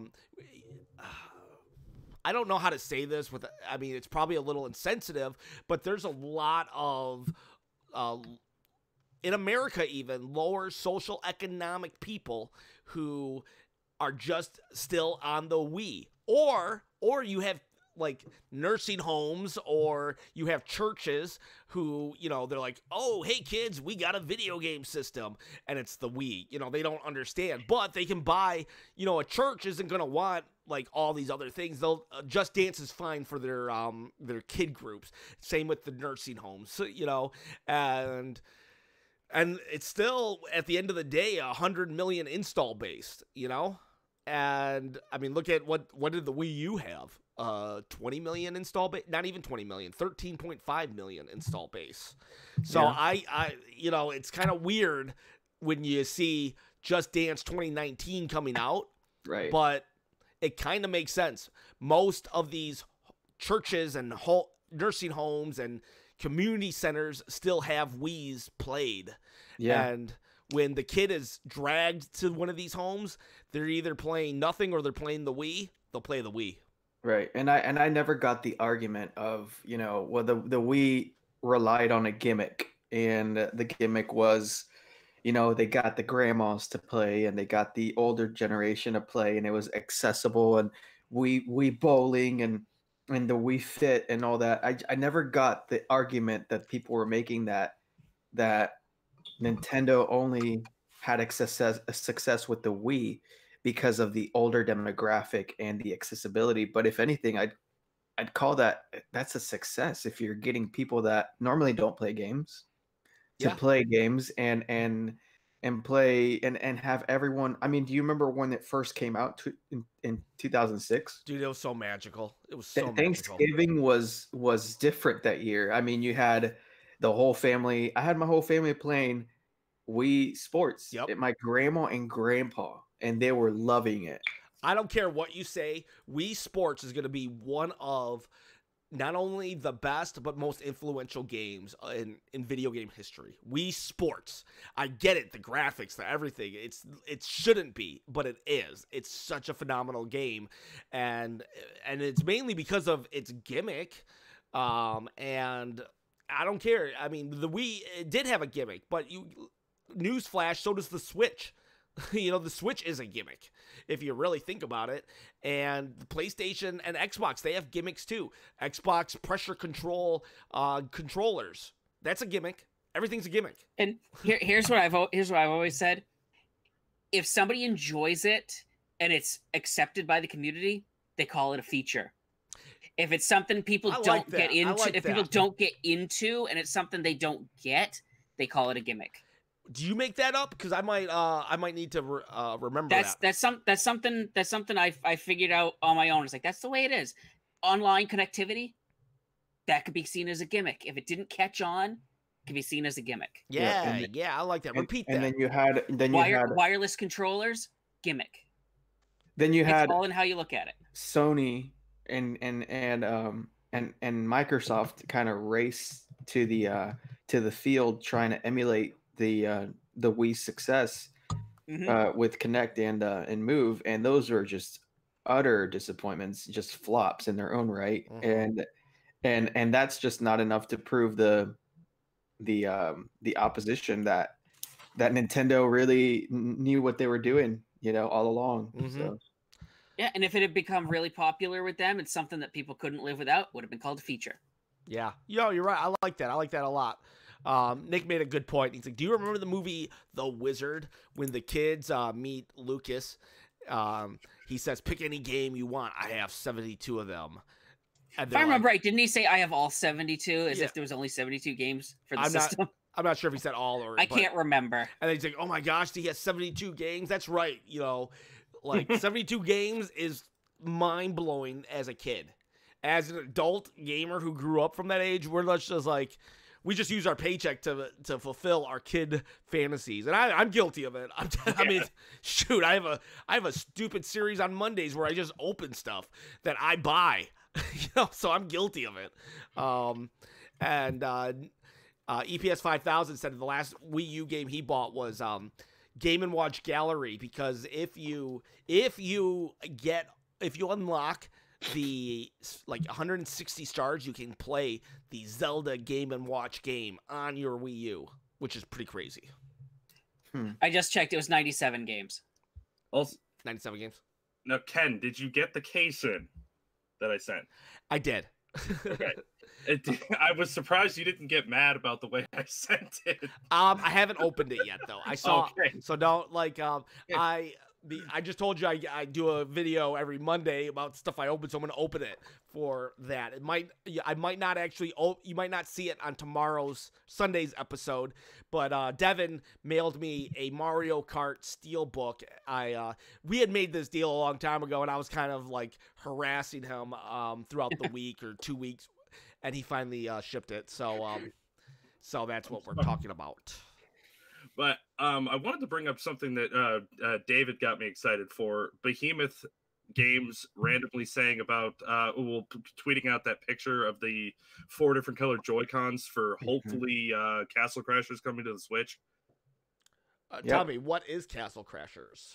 don't know how to say this it's probably a little insensitive, but there's a lot of in America, even lower social economic people who are just still on the Wii, or you have like nursing homes, or you have churches who, they're like, oh, hey kids, we got a video game system, and it's the Wii. They don't understand, but they can buy, a church isn't going to want like all these other things. They'll Just Dance is fine for their kid groups. Same with the nursing homes, and it's still, at the end of the day, 100 million install base, And I mean, look at what did the Wii U have? 20 million install base? Not even 20 million, 13.5 million install base. So yeah. I it's kind of weird when you see Just Dance 2019 coming out. Right. But it kind of makes sense. Most of these churches and nursing homes and community centers still have Wii's played. Yeah. And when the kid is dragged to one of these homes, they're either playing nothing or they're playing the Wii. They'll play the Wii. Right. And I never got the argument of, well, the Wii relied on a gimmick, and the gimmick was, they got the grandmas to play and they got the older generation to play, and it was accessible, and Wii bowling and the Wii Fit and all that. I never got the argument that people were making that Nintendo only had a success with the Wii because of the older demographic and the accessibility. But if anything, I'd call that's a success if you're getting people that normally don't play games to play games and play and have everyone. I mean, do you remember when it first came out in 2006? Dude, it was so magical. It was so Thanksgiving magical. was different that year. I mean, you had the whole family. I had my whole family playing Wii Sports. Yep. My grandma and grandpa, and they were loving it. I don't care what you say. Wii Sports is going to be one of not only the best but most influential games in video game history. Wii Sports. I get it, the graphics, the everything. It shouldn't be, but it is. It's such a phenomenal game, and it's mainly because of its gimmick. And I don't care. I mean, the Wii, it did have a gimmick, but newsflash, so does the Switch. You know, the Switch is a gimmick, if you really think about it. And the PlayStation and Xbox, they have gimmicks too. Xbox pressure control controllers. That's a gimmick. Everything's a gimmick. And here's what I've always said. If somebody enjoys it and it's accepted by the community, they call it a feature. If it's something people don't get into, people don't get into, and it's something they don't get, they call it a gimmick. Do you make that up? Because I might need to remember that. That's something I figured out on my own. It's like, that's the way it is. Online connectivity, that could be seen as a gimmick. If it didn't catch on, it could be seen as a gimmick. Yeah, I like that. Repeat that. And then you had wireless controllers, gimmick. Then you had it's all in how you look at it. Sony and Microsoft kind of race to the field trying to emulate the Wii success with Connect and Move, and those were just utter disappointments, just flops in their own right. And that's just not enough to prove the opposition that Nintendo really knew what they were doing, you know, all along. So. Yeah, and if it had become really popular with them, it's something that people couldn't live without, would have been called a feature. Yeah, you're right. I like that. I like that a lot. Nick made a good point. He's like, do you remember the movie The Wizard when the kids meet Lucas? He says, pick any game you want. I have 72 of them. If I remember right, didn't he say I have all 72 as if there was only 72 games for the system? I'm not sure if he said all or... I can't remember. And then he's like, oh my gosh, he has 72 games? That's right. You know, like 72 games is mind-blowing as a kid. As an adult gamer who grew up from that age, we're just like... We just use our paycheck to fulfill our kid fantasies, and I'm guilty of it. I mean, shoot, I have a stupid series on Mondays where I just open stuff that I buy, you know. So I'm guilty of it. EPS 5000 said the last Wii U game he bought was Game & Watch Gallery, because if you unlock the 160 stars, you can play the Zelda Game & Watch game on your Wii U, which is pretty crazy. I just checked. It was 97 games. Also, 97 games. Now, Ken, did you get the case in that I sent? I did. Okay. I was surprised you didn't get mad about the way I sent it. I haven't opened it yet, though. I saw. Okay. So don't I just told you I do a video every Monday about stuff I open, so I'm going to open it for that. I might not actually, you might not see it on Sunday's episode, but Devin mailed me a Mario Kart Steelbook. We had made this deal a long time ago, and I was kind of like harassing him throughout the week or 2 weeks, and he finally shipped it. So that's what we're talking about. But I wanted to bring up something that David got me excited for. Behemoth Games randomly saying about tweeting out that picture of the 4 different colored Joy-Cons for hopefully Castle Crashers coming to the Switch. Tell me, what is Castle Crashers?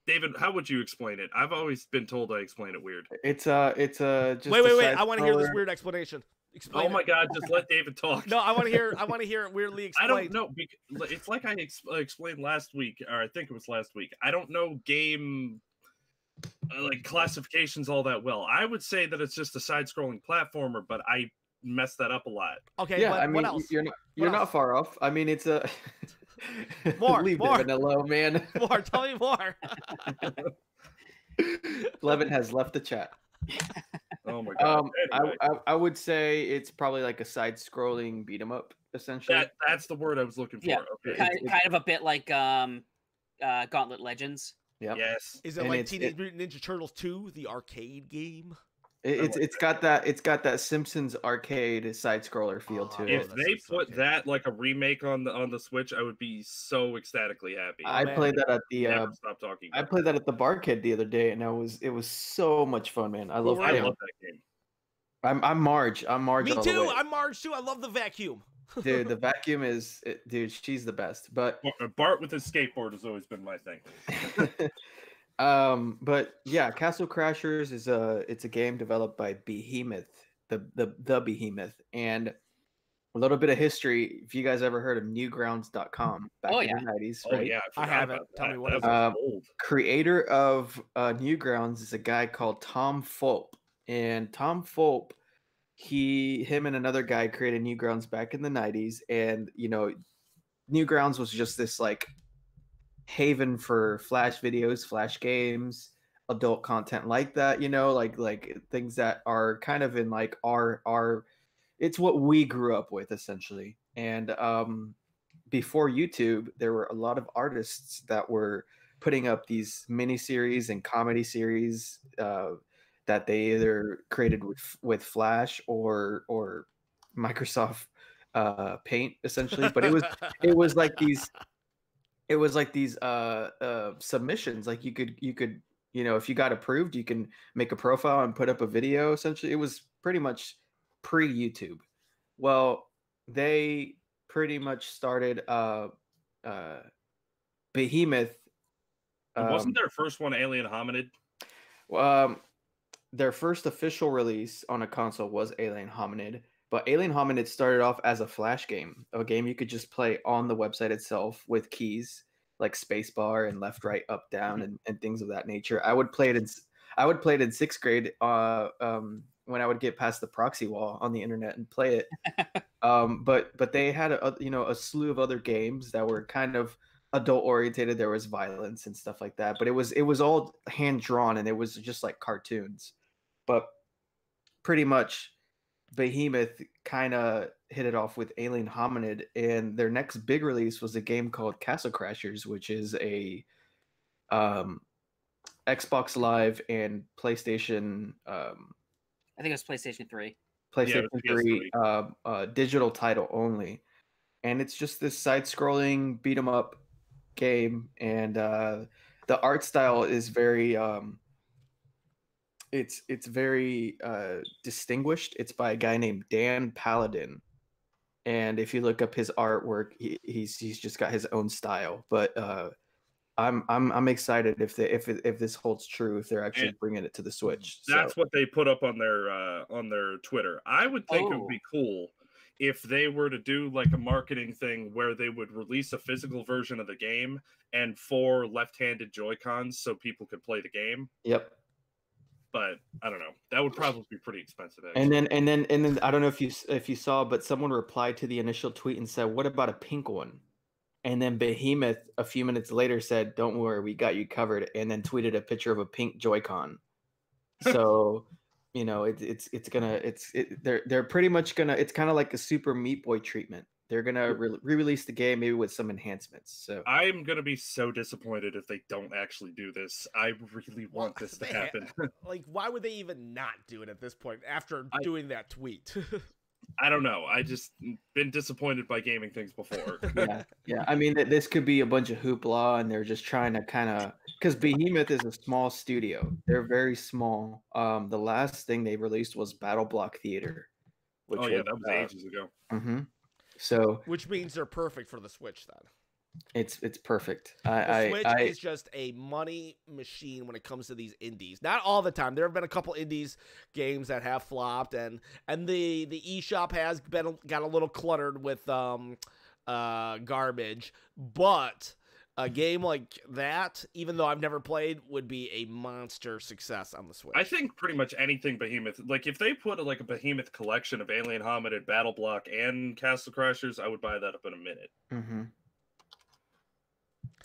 David, how would you explain it? I've always been told I explain it weird. It's just wait. I want to hear this weird explanation. Explain oh my God! Just let David talk. No, I want to hear it weirdly explained. I don't know. It's like I explained last week, or I think it was last week. I don't know game classifications all that well. I would say that it's just a side-scrolling platformer, but I messed that up a lot. Okay, yeah. I mean, what else? You're not far off. I mean, it's a more. Devin alone, man. More. Tell me more. Levin has left the chat. Oh my God! Anyway. I would say it's probably like a side-scrolling beat 'em up, essentially. That's the word I was looking for. Yeah, okay. kind of a bit like Gauntlet Legends. Yeah. Yes. Is it like Teenage Mutant Ninja Turtles 2, the arcade game? It's got that Simpsons arcade side scroller feel to it. If they put that like a remake on the Switch, I would be so ecstatically happy. I played that at the Never stop talking. I played that at the Barcade the other day, and it was so much fun, man. I love that game. I'm Marge. I'm Marge. Me all too. The way. I'm Marge too. I love the vacuum. Dude, the vacuum dude, she's the best. But Bart with his skateboard has always been my thing. But yeah, Castle Crashers is it's a game developed by Behemoth, the Behemoth, and a little bit of history. If you guys ever heard of Newgrounds.com back in the 90s, right? Oh yeah, I haven't. Tell me what that is old. Creator of Newgrounds is a guy called Tom Fulp, and Tom Fulp, him and another guy created Newgrounds back in the 90s, and Newgrounds was just this like haven for Flash videos, Flash games, adult content like that, like things that are kind of in like our it's what we grew up with essentially. And before YouTube, there were a lot of artists that were putting up these mini series and comedy series that they either created with Flash or Microsoft Paint essentially. But it was like these submissions. Like you could if you got approved, you can make a profile and put up a video. Essentially, it was pretty much pre-YouTube. Well, they pretty much started Behemoth. Wasn't their first one Alien Hominid? Their first official release on a console was Alien Hominid, but Alien Hominid started off as a Flash game, a game you could just play on the website itself with keys like spacebar and left, right, up, down, and things of that nature. I would play it in 6th grade when I would get past the proxy wall on the internet and play it. But they had a slew of other games that were kind of adult oriented. There was violence and stuff like that, but it was all hand drawn and it was just like cartoons. But pretty much Behemoth kind of hit it off with Alien Hominid, and their next big release was a game called Castle Crashers, which is a Xbox Live and PlayStation. I think it was PlayStation 3. PlayStation 3 digital title only, and it's just this side-scrolling beat 'em up game, and the art style is very it's very distinguished. It's by a guy named Dan Paladin, and if you look up his artwork, he's just got his own style. But I'm excited if this holds true, if they're actually bringing it to the Switch. That's what they put up on their Twitter. I would think it would be cool if they were to do like a marketing thing where they would release a physical version of the game and 4 left-handed Joy-Cons so people could play the game. Yep. But I don't know. That would probably be pretty expensive. Actually. And then I don't know if you saw, but someone replied to the initial tweet and said, "What about a pink one?" And then Behemoth a few minutes later said, "Don't worry, we got you covered," and then tweeted a picture of a pink Joy-Con. So, they're pretty much gonna. It's kind of like a Super Meat Boy treatment. They're gonna re-release the game maybe with some enhancements. So I'm gonna be so disappointed if they don't actually do this. I really want this to happen. Like, why would they even not do it at this point after doing that tweet? I don't know. I just been disappointed by gaming things before. Yeah. I mean, this could be a bunch of hoopla, and they're just trying to kind of, because Behemoth is a small studio. They're very small. The last thing they released was Battle Block Theater. That was ages ago. Mm-hmm. So, which means they're perfect for the Switch then. It's perfect. The Switch is just a money machine when it comes to these indies. Not all the time. There have been a couple indies games that have flopped, and the eShop has got a little cluttered with garbage. But a game like that, even though I've never played, would be a monster success on the Switch. I think pretty much anything Behemoth, like if they put a Behemoth collection of Alien Hominid, Battle Block, and Castle Crashers, I would buy that up in a minute. Mm-hmm.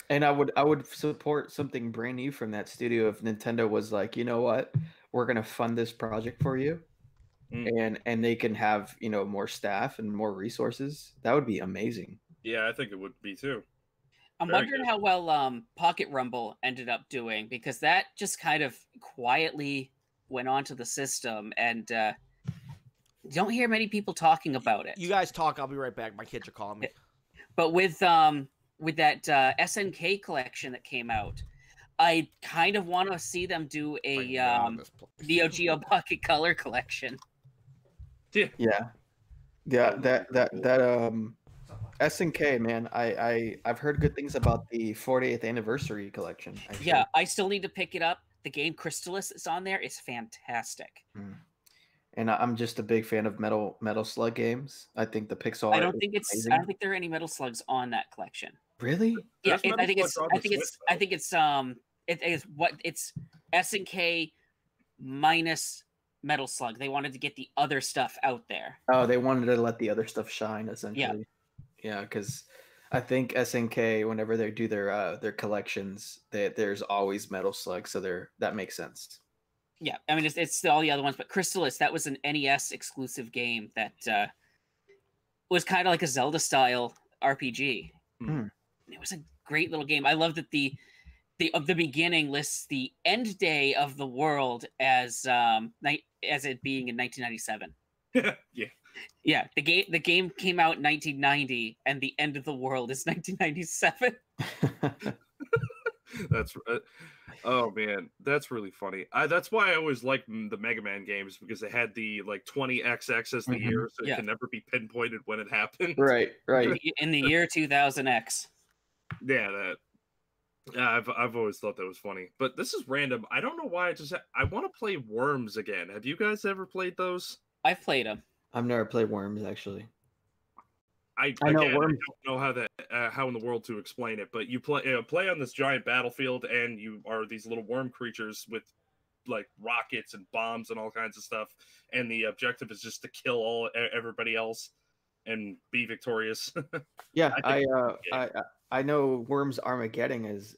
And I would support something brand new from that studio if Nintendo was like, you know what, we're gonna fund this project for you, and they can have more staff and more resources. That would be amazing. Yeah, I think it would be too. I'm wondering how well Pocket Rumble ended up doing, because that just kind of quietly went onto the system, and don't hear many people talking about it. You guys talk. I'll be right back. My kids are calling me. But with that SNK collection that came out, I kind of want to see them do a Neo Geo Pocket Color collection. Yeah. SNK, man. I've heard good things about the 40th anniversary collection. Actually. Yeah, I still need to pick it up. The game Crystalis that's on there is fantastic. And I'm just a big fan of Metal Slug games. I think the pixel art. I don't think there are any Metal Slugs on that collection. Really? Yeah, I think it's SNK minus Metal Slug. They wanted to get the other stuff out there. Oh, they wanted to let the other stuff shine, essentially. Yeah, because I think SNK, whenever they do their collections, there's always Metal Slug, so that makes sense. Yeah, I mean it's all the other ones, but Crystalis, that was an NES exclusive game that was kind of like a Zelda style RPG. It was a great little game. I love that the beginning lists the end day of the world as it being in 1997. Yeah. The game came out in 1990, and the end of the world is 1997. That's oh man, that's really funny. That's why I always liked the Mega Man games, because they had the 20XX as the year, so it can never be pinpointed when it happened. Right. In the year 2000X. Yeah, I've always thought that was funny. But this is random. I don't know why. I want to play Worms again. Have you guys ever played those? I've played them. I've never played Worms, actually. I don't know how in the world to explain it, but you play on this giant battlefield, and you are these little worm creatures with rockets and bombs and all kinds of stuff, and the objective is just to kill everybody else and be victorious. Yeah, I know Worms Armageddon is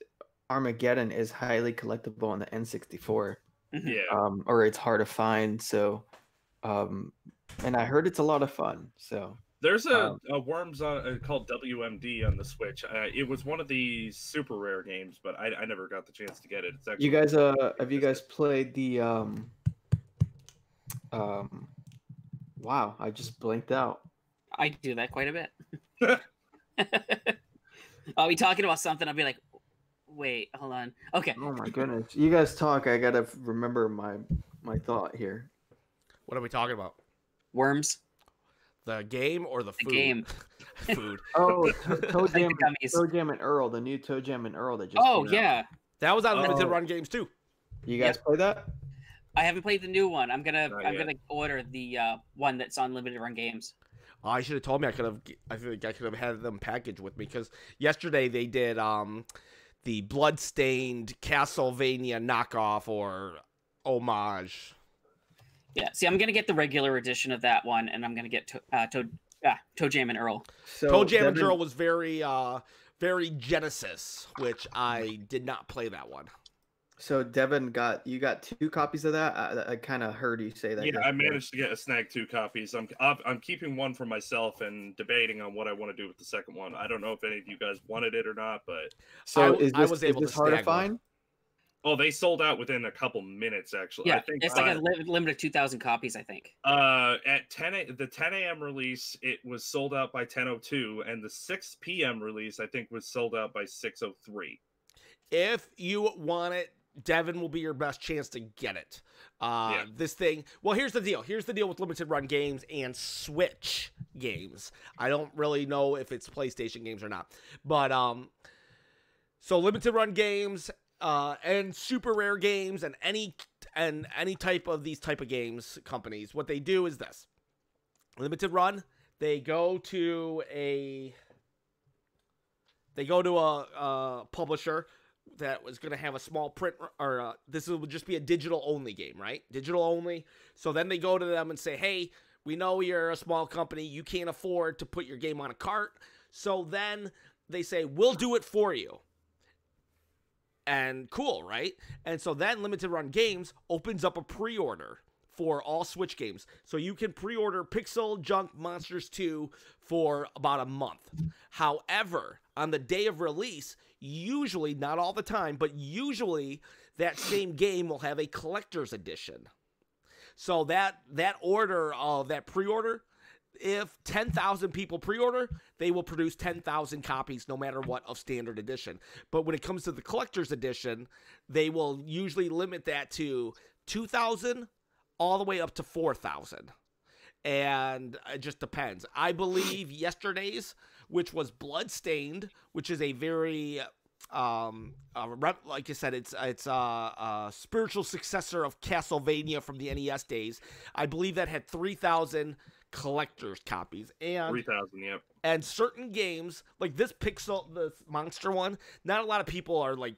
highly collectible on the N64. Yeah. Or it's hard to find, so and I heard it's a lot of fun. So there's a Worms called WMD on the Switch. It was one of the super rare games, but I never got the chance to get it. It's actually you guys have you guys played the wow, I just blanked out. I do that quite a bit. I'll be talking about something, I'll be like, wait, hold on. Okay. Oh my goodness. You guys talk, I gotta remember my thought here. What are we talking about? Worms. The game or the food? The game. Food. Oh, Toe Jam and Earl, the new Toe Jam and Earl that just came out. That was on limited run games too. You guys play that? I haven't played the new one. I'm gonna order the one that's on limited run games. I should have told me. I feel like I could have had them packaged with me, because yesterday they did the Bloodstained Castlevania knockoff or homage. Yeah, see, I'm gonna get the regular edition of that one, and I'm gonna get Toe Jam and Earl. So Toe Jam and Earl was very Genesis, which I did not play that one. So Devin you got 2 copies of that. I kind of heard you say that. Yeah, I managed to get a snag 2 copies. I'm keeping one for myself and debating on what I want to do with the second one. I don't know if any of you guys wanted it or not, but so I was able to hard to find. One. Oh, they sold out within a couple minutes, actually. Yeah, I think it's like a limited 2,000 copies, I think. At the 10 a.m. release, it was sold out by 10:02, and the 6 p.m. release, I think, was sold out by 6:03. If you want it, Devin will be your best chance to get it. This thing, well, here's the deal. Here's the deal with limited run games and Switch games. I don't really know if it's PlayStation games or not, but so limited run games and super rare games and any type of these type of games companies, what they do is this. Limited run, they go to a publisher that was going to have a small print, or this would just be a digital only game, right? Digital only. So then they go to them and say, hey, we know you're a small company. You can't afford to put your game on a cart. So then they say, we'll do it for you. And cool, right? And so then Limited Run Games opens up a pre-order for all Switch games. So you can pre-order Pixel Junk Monsters 2 for about a month. However, on the day of release, usually, not all the time, but usually that same game will have a collector's edition. So that order of that pre-order, if 10,000 people pre-order, they will produce 10,000 copies no matter what of standard edition. But when it comes to the collector's edition, they will usually limit that to 2,000 all the way up to 4,000. and it just depends. I believe yesterday's, which was Bloodstained, which is a very like I said, it's a spiritual successor of Castlevania from the NES days. I believe that had 3,000 collector's copies, and 3,000, yep. And certain games like this monster one, not a lot of people are like,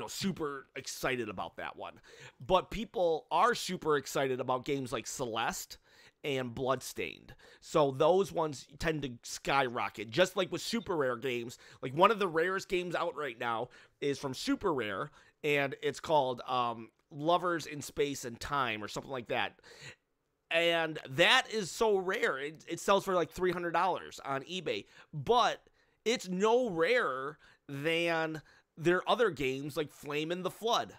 super excited about that one, but people are super excited about games like Celeste and Bloodstained. So those ones tend to skyrocket, just like with super rare games. Like one of the rarest games out right now is from Super Rare, and it's called Lovers in Space and Time or something like that. And that is so rare. It sells for like $300 on eBay, but it's no rarer than their other games like Flame in the Flood.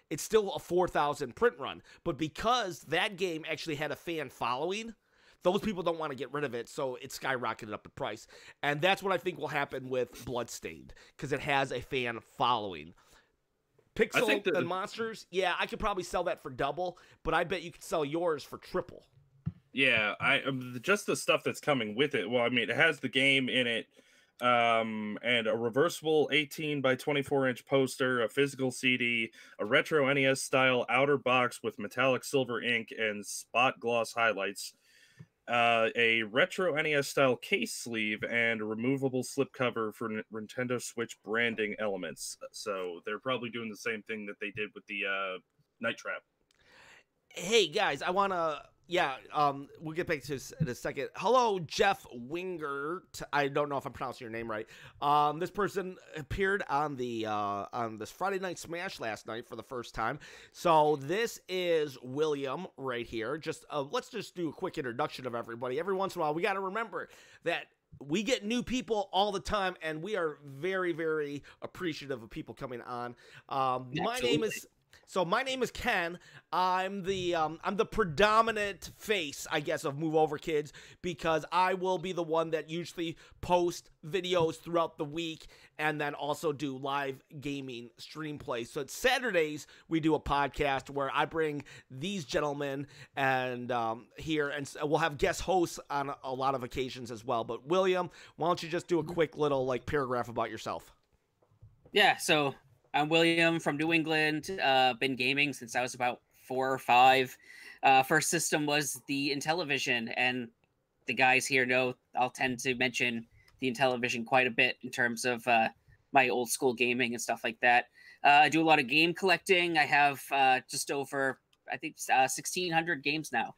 It's still a 4,000 print run, but because that game actually had a fan following, those people don't want to get rid of it, so it skyrocketed up in price. And that's what I think will happen with Bloodstained, because it has a fan following. Pixel and Monsters, yeah, I could probably sell that for double, but I bet you could sell yours for triple. Yeah, just the stuff that's coming with it. Well, I mean, it has the game in it, and a reversible 18 by 24-inch poster, a physical CD, a retro NES style outer box with metallic silver ink and spot gloss highlights, a retro NES style case sleeve, and a removable slipcover for Nintendo Switch branding elements. So they're probably doing the same thing that they did with the Night Trap. Hey guys, I want to we'll get back to this in a second. Hello, Jeff Wingert. I don't know if I'm pronouncing your name right. This person appeared on this Friday Night Smash last night for the first time. So this is William right here. Just let's just do a quick introduction of everybody. Every once in a while, we got to remember that we get new people all the time, and we are very, very appreciative of people coming on. My name is Ken. I'm the predominant face, I guess, of Move Over Kids, because I will be the one that usually post videos throughout the week and then also do live gaming stream play. So it's Saturdays we do a podcast where I bring these gentlemen and here, and we'll have guest hosts on a lot of occasions as well. But William, why don't you just do a quick little paragraph about yourself? Yeah, so I'm William from New England. Been gaming since I was about 4 or 5. First system was the Intellivision, and the guys here know I'll tend to mention the Intellivision quite a bit in terms of my old school gaming and stuff like that. I do a lot of game collecting. I have just over, I think, 1,600 games now.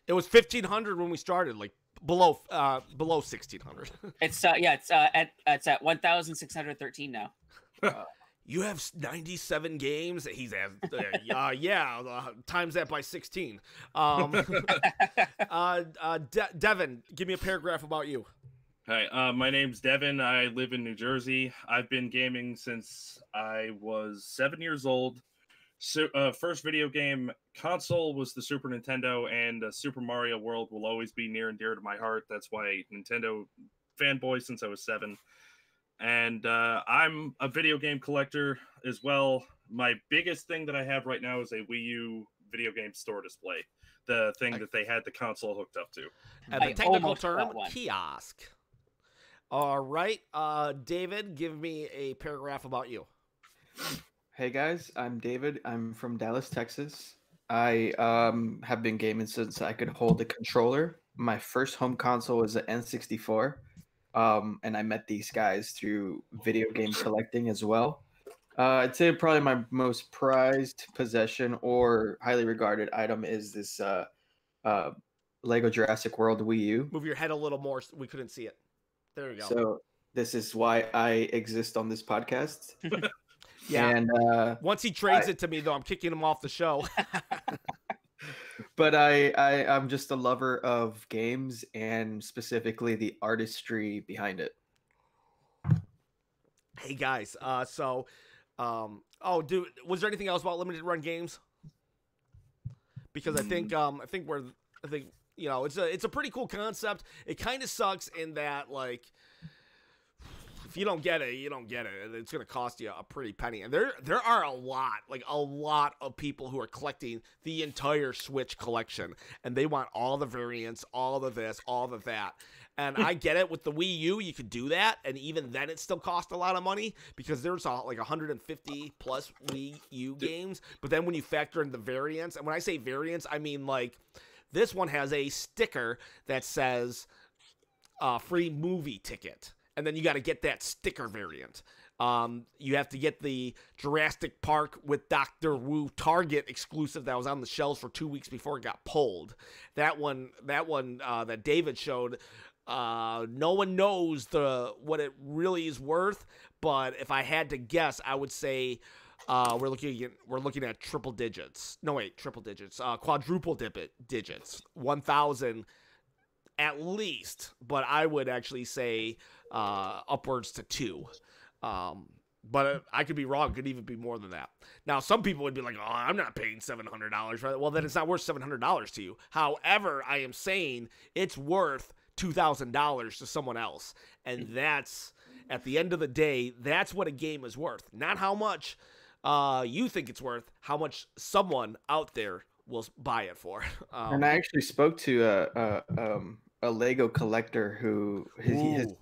It was 1,500 when we started, like below 1,600. It's at 1,613 now. You have 97 games. He's at times that by 16. Devin, give me a paragraph about you. Hi, my name's Devin. I live in New Jersey. I've been gaming since I was 7 years old. So, first video game console was the Super Nintendo, and Super Mario World will always be near and dear to my heart. That's why Nintendo fanboy since I was 7. And I'm a video game collector as well. My biggest thing that I have right now is a Wii U video game store display, the thing that they had the console hooked up to. And the technical term, kiosk. All right, David, give me a paragraph about you. Hey guys, I'm David. I'm from Dallas, Texas. I have been gaming since I could hold a controller. My first home console was an N64. And I met these guys through video game collecting as well. I'd say probably my most prized possession or highly regarded item is this Lego Jurassic World Wii U. Move your head a little more so we couldn't see it. There we go. So this is why I exist on this podcast. Yeah. And once he trades it to me, though, I'm kicking him off the show. But I'm just a lover of games and specifically the artistry behind it. Hey guys, dude, was there anything else about limited run games? Because I think it's a pretty cool concept. It kind of sucks in that, like, if you don't get it, you don't get it. And it's going to cost you a pretty penny. And there are a lot of people who are collecting the entire Switch collection. And they want all the variants, all of this, all of that. And I get it. With the Wii U, you could do that. And even then, it still costs a lot of money because there's like 150 plus Wii U games. But then when you factor in the variants, and when I say variants, I mean like this one has a sticker that says free movie ticket. And then you got to get that sticker variant. You have to get the Jurassic Park with Dr. Wu Target exclusive that was on the shelves for 2 weeks before it got pulled. That one that David showed, no one knows what it really is worth. But if I had to guess, I would say we're looking at triple digits. No, wait, triple digits. Quadruple digits. 1,000 at least. But I would actually say upwards to 2. But I could be wrong. It could even be more than that. Now, some people would be like, oh, I'm not paying $700 for that. Well, then it's not worth $700 to you. However, I am saying it's worth $2,000 to someone else. And that's, at the end of the day, that's what a game is worth. Not how much you think it's worth, how much someone out there will buy it for. And I actually spoke to a Lego collector who he has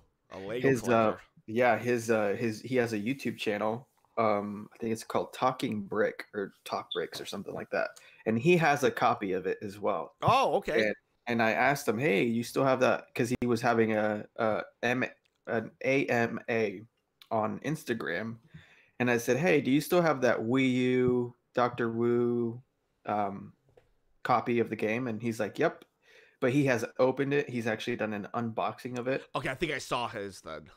he has a YouTube channel. I think it's called Talking Brick or Talk Bricks or something like that. And he has a copy of it as well. Oh, okay. And I asked him, hey, you still have that? Because he was having an AMA on Instagram. And I said, hey, do you still have that Wii U Dr. Wu copy of the game? And he's like, yep. But he has opened it. He's actually done an unboxing of it. Okay, I think I saw his then.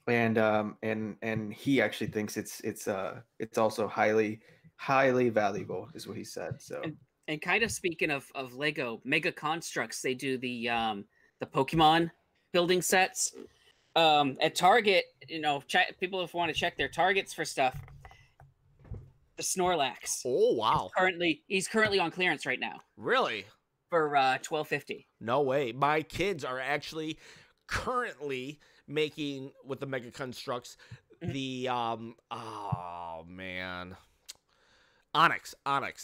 And he actually thinks it's also highly valuable, is what he said. So and kind of speaking of Lego Mega Constructs, they do the Pokemon building sets. At Target, people if want to check their Targets for stuff. The Snorlax. Oh wow! He's currently on clearance right now. Really? For $12.50. No way. My kids are actually currently making with the Mega Constructs the oh man, Onyx,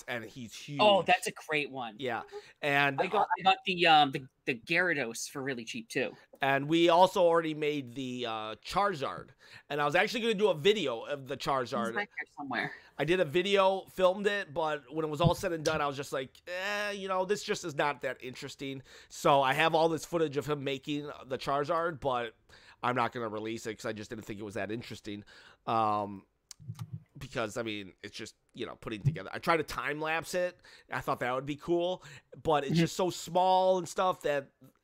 and he's huge. Oh, that's a great one. Yeah, and I got the Gyarados for really cheap too. And we also already made the Charizard, and I was actually going to do a video of the Charizard. He's back here somewhere. I did a video, filmed it, but when it was all said and done, I was just like, this just is not that interesting. So I have all this footage of him making the Charizard, but I'm not going to release it because I just didn't think it was that interesting. Because, I mean, it's just, putting together. I tried to time-lapse it. I thought that would be cool, but it's just so small and stuff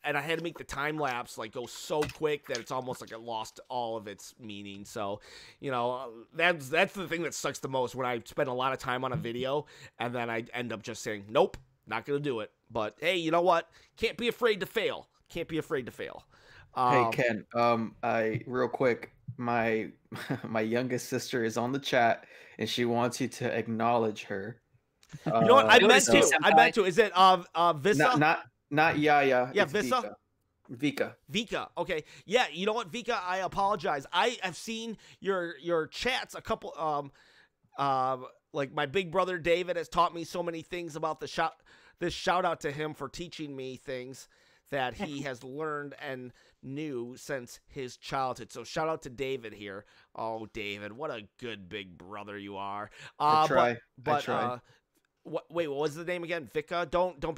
and I had to make the time-lapse, go so quick that it's almost like it lost all of its meaning. So, that's the thing that sucks the most when I spend a lot of time on a video and then I end up just saying, nope, not going to do it. But, hey, you know what? Can't be afraid to fail. Can't be afraid to fail. Hey, Ken, real quick, my youngest sister is on the chat and she wants you to acknowledge her. You know what? I meant to. Is it Visa? Not Yaya. Yeah, Visa. Vika. Okay. Yeah, you know what, Vika? I apologize. I have seen your chats a couple. Like my big brother David has taught me so many things about this shout out to him for teaching me things that he has learned and knew since his childhood. So shout out to David here. Oh, David, what a good big brother you are. I try. Wait, what was the name again? Vika? Don't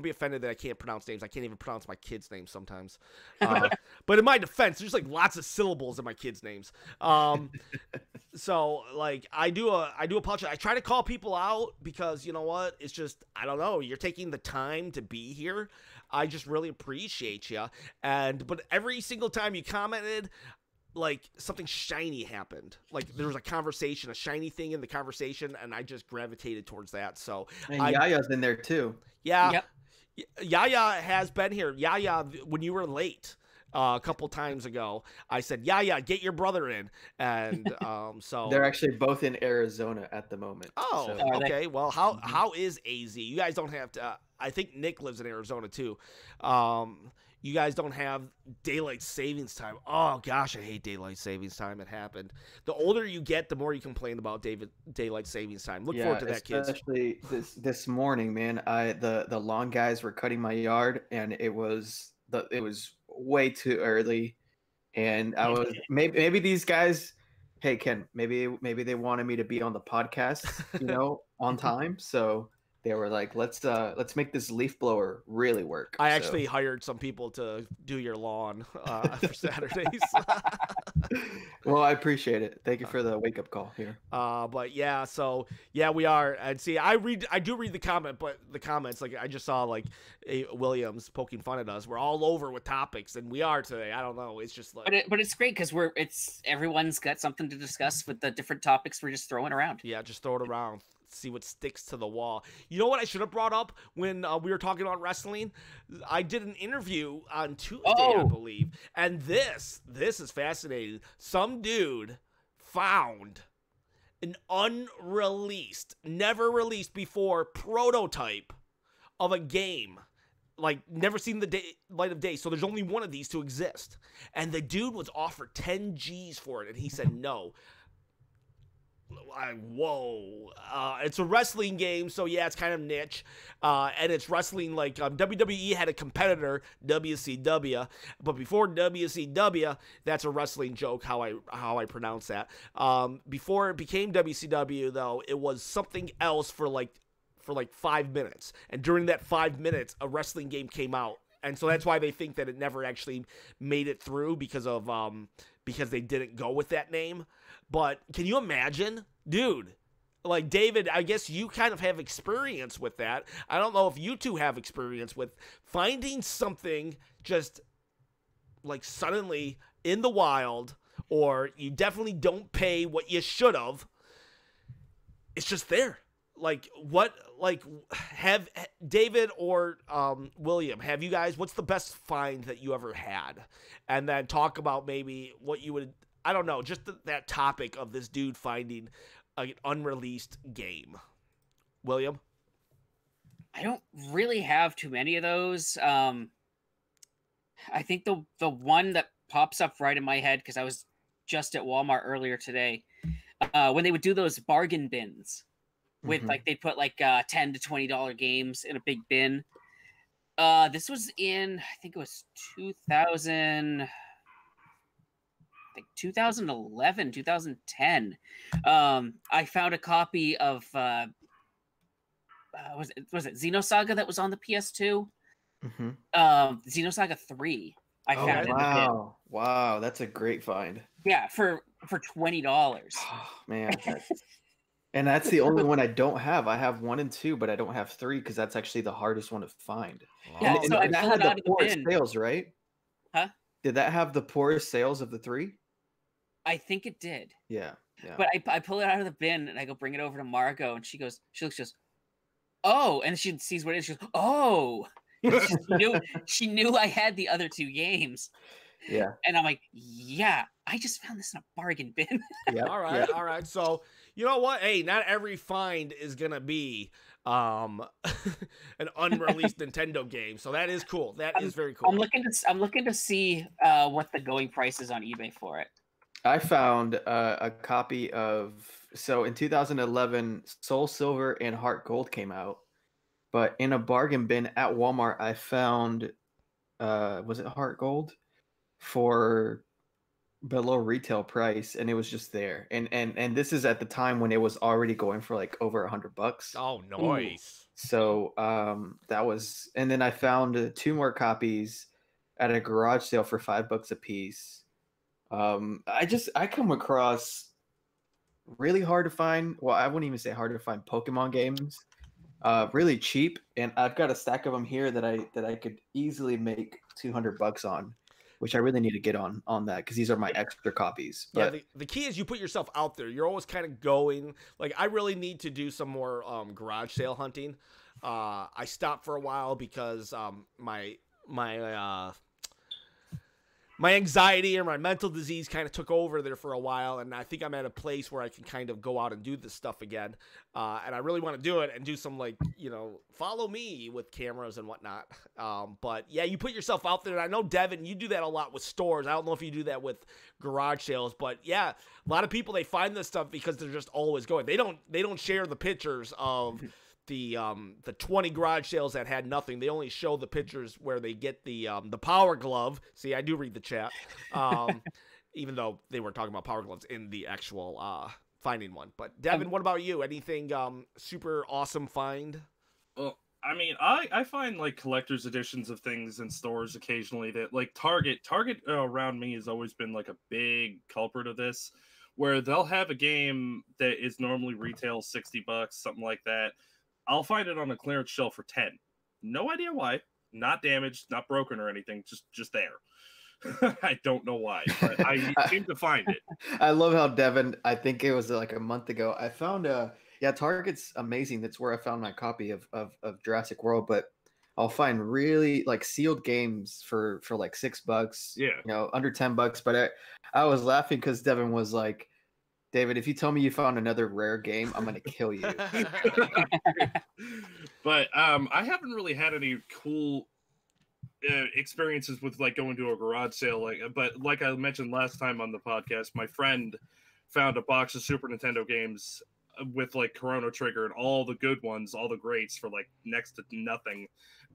be offended that I can't pronounce names. I can't even pronounce my kids' names sometimes. But in my defense, there's lots of syllables in my kids' names. So I do apologize. I try to call people out because you know what? It's just, I don't know. You're taking the time to be here. I just really appreciate you. But every single time you commented, something shiny happened. There was a conversation, a shiny thing in the conversation, and I just gravitated towards that. So and Yaya's in there too. Yeah. Yep. Yaya has been here. Yaya, when you were late a couple times ago, I said, Yaya, get your brother in. And so they're actually both in Arizona at the moment. Oh, so. Okay. Well, how is AZ? You guys don't have to. I think Nick lives in Arizona too. you guys don't have daylight savings time. Oh gosh, I hate daylight savings time. It happened. The older you get, the more you complain about daylight savings time. Look forward to that, kids. Especially this morning, man. The lawn guys were cutting my yard, and it was way too early, and I was maybe these guys. Hey Ken, maybe they wanted me to be on the podcast, on time. So they were like, let's make this leaf blower really work. I actually hired some people to do your lawn for Saturdays. Well, I appreciate it. Thank you for the wake up call here. But yeah, so yeah, we are. And see, I do read the comments, like I just saw like Williams poking fun at us. We're all over with topics, and we are today. I don't know. It's just like, but it's great because everyone's got something to discuss with the different topics we're just throwing around. Yeah, just throw it around. See what sticks to the wall. You know what I should have brought up when we were talking about wrestling? I did an interview on Tuesday, I believe, and this is fascinating. Some dude found an unreleased, never released before prototype of a game, like never seen the light of day. So there's only one of these to exist, and the dude was offered 10 G's for it, and he said no. Whoa. It's a wrestling game, so yeah, it's kind of niche, and it's wrestling like WWE had a competitor, WCW, but before WCW, that's a wrestling joke how I pronounce that. Before it became WCW, though, it was something else for like 5 minutes, and during that 5 minutes, a wrestling game came out, and so that's why they think that it never actually made it through because they didn't go with that name. But can you imagine, dude, like David, I guess you kind of have experience with that. I don't know if you two have experience with finding something just like suddenly in the wild, or you definitely don't pay what you should have. It's just there. Have David or William, have you guys, what's the best find that you ever had? And then talk about maybe what you would, I don't know, just that topic of this dude finding an unreleased game. William? I don't really have too many of those. I think the one that pops up right in my head, because I was just at Walmart earlier today, when they would do those bargain bins with like they put like $10 to $20 games in a big bin. This was in, I think it was 2011, 2010. I found a copy of was it Xenosaga that was on the PS2? Xenosaga 3. I found it. Wow, that's a great find. Yeah, for $20. Oh, man. And that's the only one I don't have. I have 1 and 2, but I don't have 3 because that's actually the hardest one to find. Yeah, and so I that pulled had it out the of the poorest bin. sales, right? Huh? Did that have the poorest sales of the 3? I think it did. Yeah. But I pull it out of the bin and I go bring it over to Margot, and she looks, oh, and she sees what it is. She goes, oh, she knew I had the other 2 games. Yeah. And I'm like, yeah, I just found this in a bargain bin. Yeah. All right. So you know what? Hey, not every find is gonna be an unreleased Nintendo game. So that is cool. That is very cool. I'm looking to see what the going price is on eBay for it. I found a copy of, so in 2011, Soul Silver and Heart Gold came out, but in a bargain bin at Walmart, I found, was it Heart Gold, for below retail price, and it was just there. And this is at the time when it was already going for like over $100. Oh, nice. So that was, and then I found 2 more copies at a garage sale for $5 a piece. I come across really hard to find, well, I wouldn't even say hard to find, Pokemon games, really cheap, and I've got a stack of them here that I could easily make $200 on, which I really need to get on that, because these are my extra copies. But yeah, the key is you put yourself out there. You're always kind of going, like, I really need to do some more garage sale hunting. I stopped for a while because my my anxiety or my mental disease kind of took over there for a while, and I think I'm at a place where I can kind of go out and do this stuff again. And I really want to do it and do some, like, you know, follow me with cameras and whatnot. But yeah, you put yourself out there. And I know, Devin, you do that a lot with stores. I don't know if you do that with garage sales, but yeah, a lot of people, they find this stuff because they're just always going. They don't share the pictures of the 20 garage sales that had nothing. They only show the pictures where they get the power glove. See, I do read the chat. Even though they weren't talking about power gloves in the actual finding one. But Devin, what about you? Anything super awesome find? Well, I mean, I find like collector's editions of things in stores occasionally that, like, Target around me has always been like a big culprit of this, where they'll have a game that is normally retail $60, something like that. I'll find it on a clearance shelf for 10. No idea why. Not damaged, not broken or anything. Just there. I don't know why, but I seem to find it. I love how Devin, I think it was like a month ago, I found Target's amazing. That's where I found my copy of Jurassic World, but I'll find really like sealed games for like $6. Yeah. You know, under $10. But I was laughing because Devin was like, David, if you tell me you found another rare game, I'm gonna kill you. But I haven't really had any cool experiences with like going to a garage sale. But like I mentioned last time on the podcast, my friend found a box of Super Nintendo games with like Chrono Trigger and all the good ones, all the greats, for like next to nothing.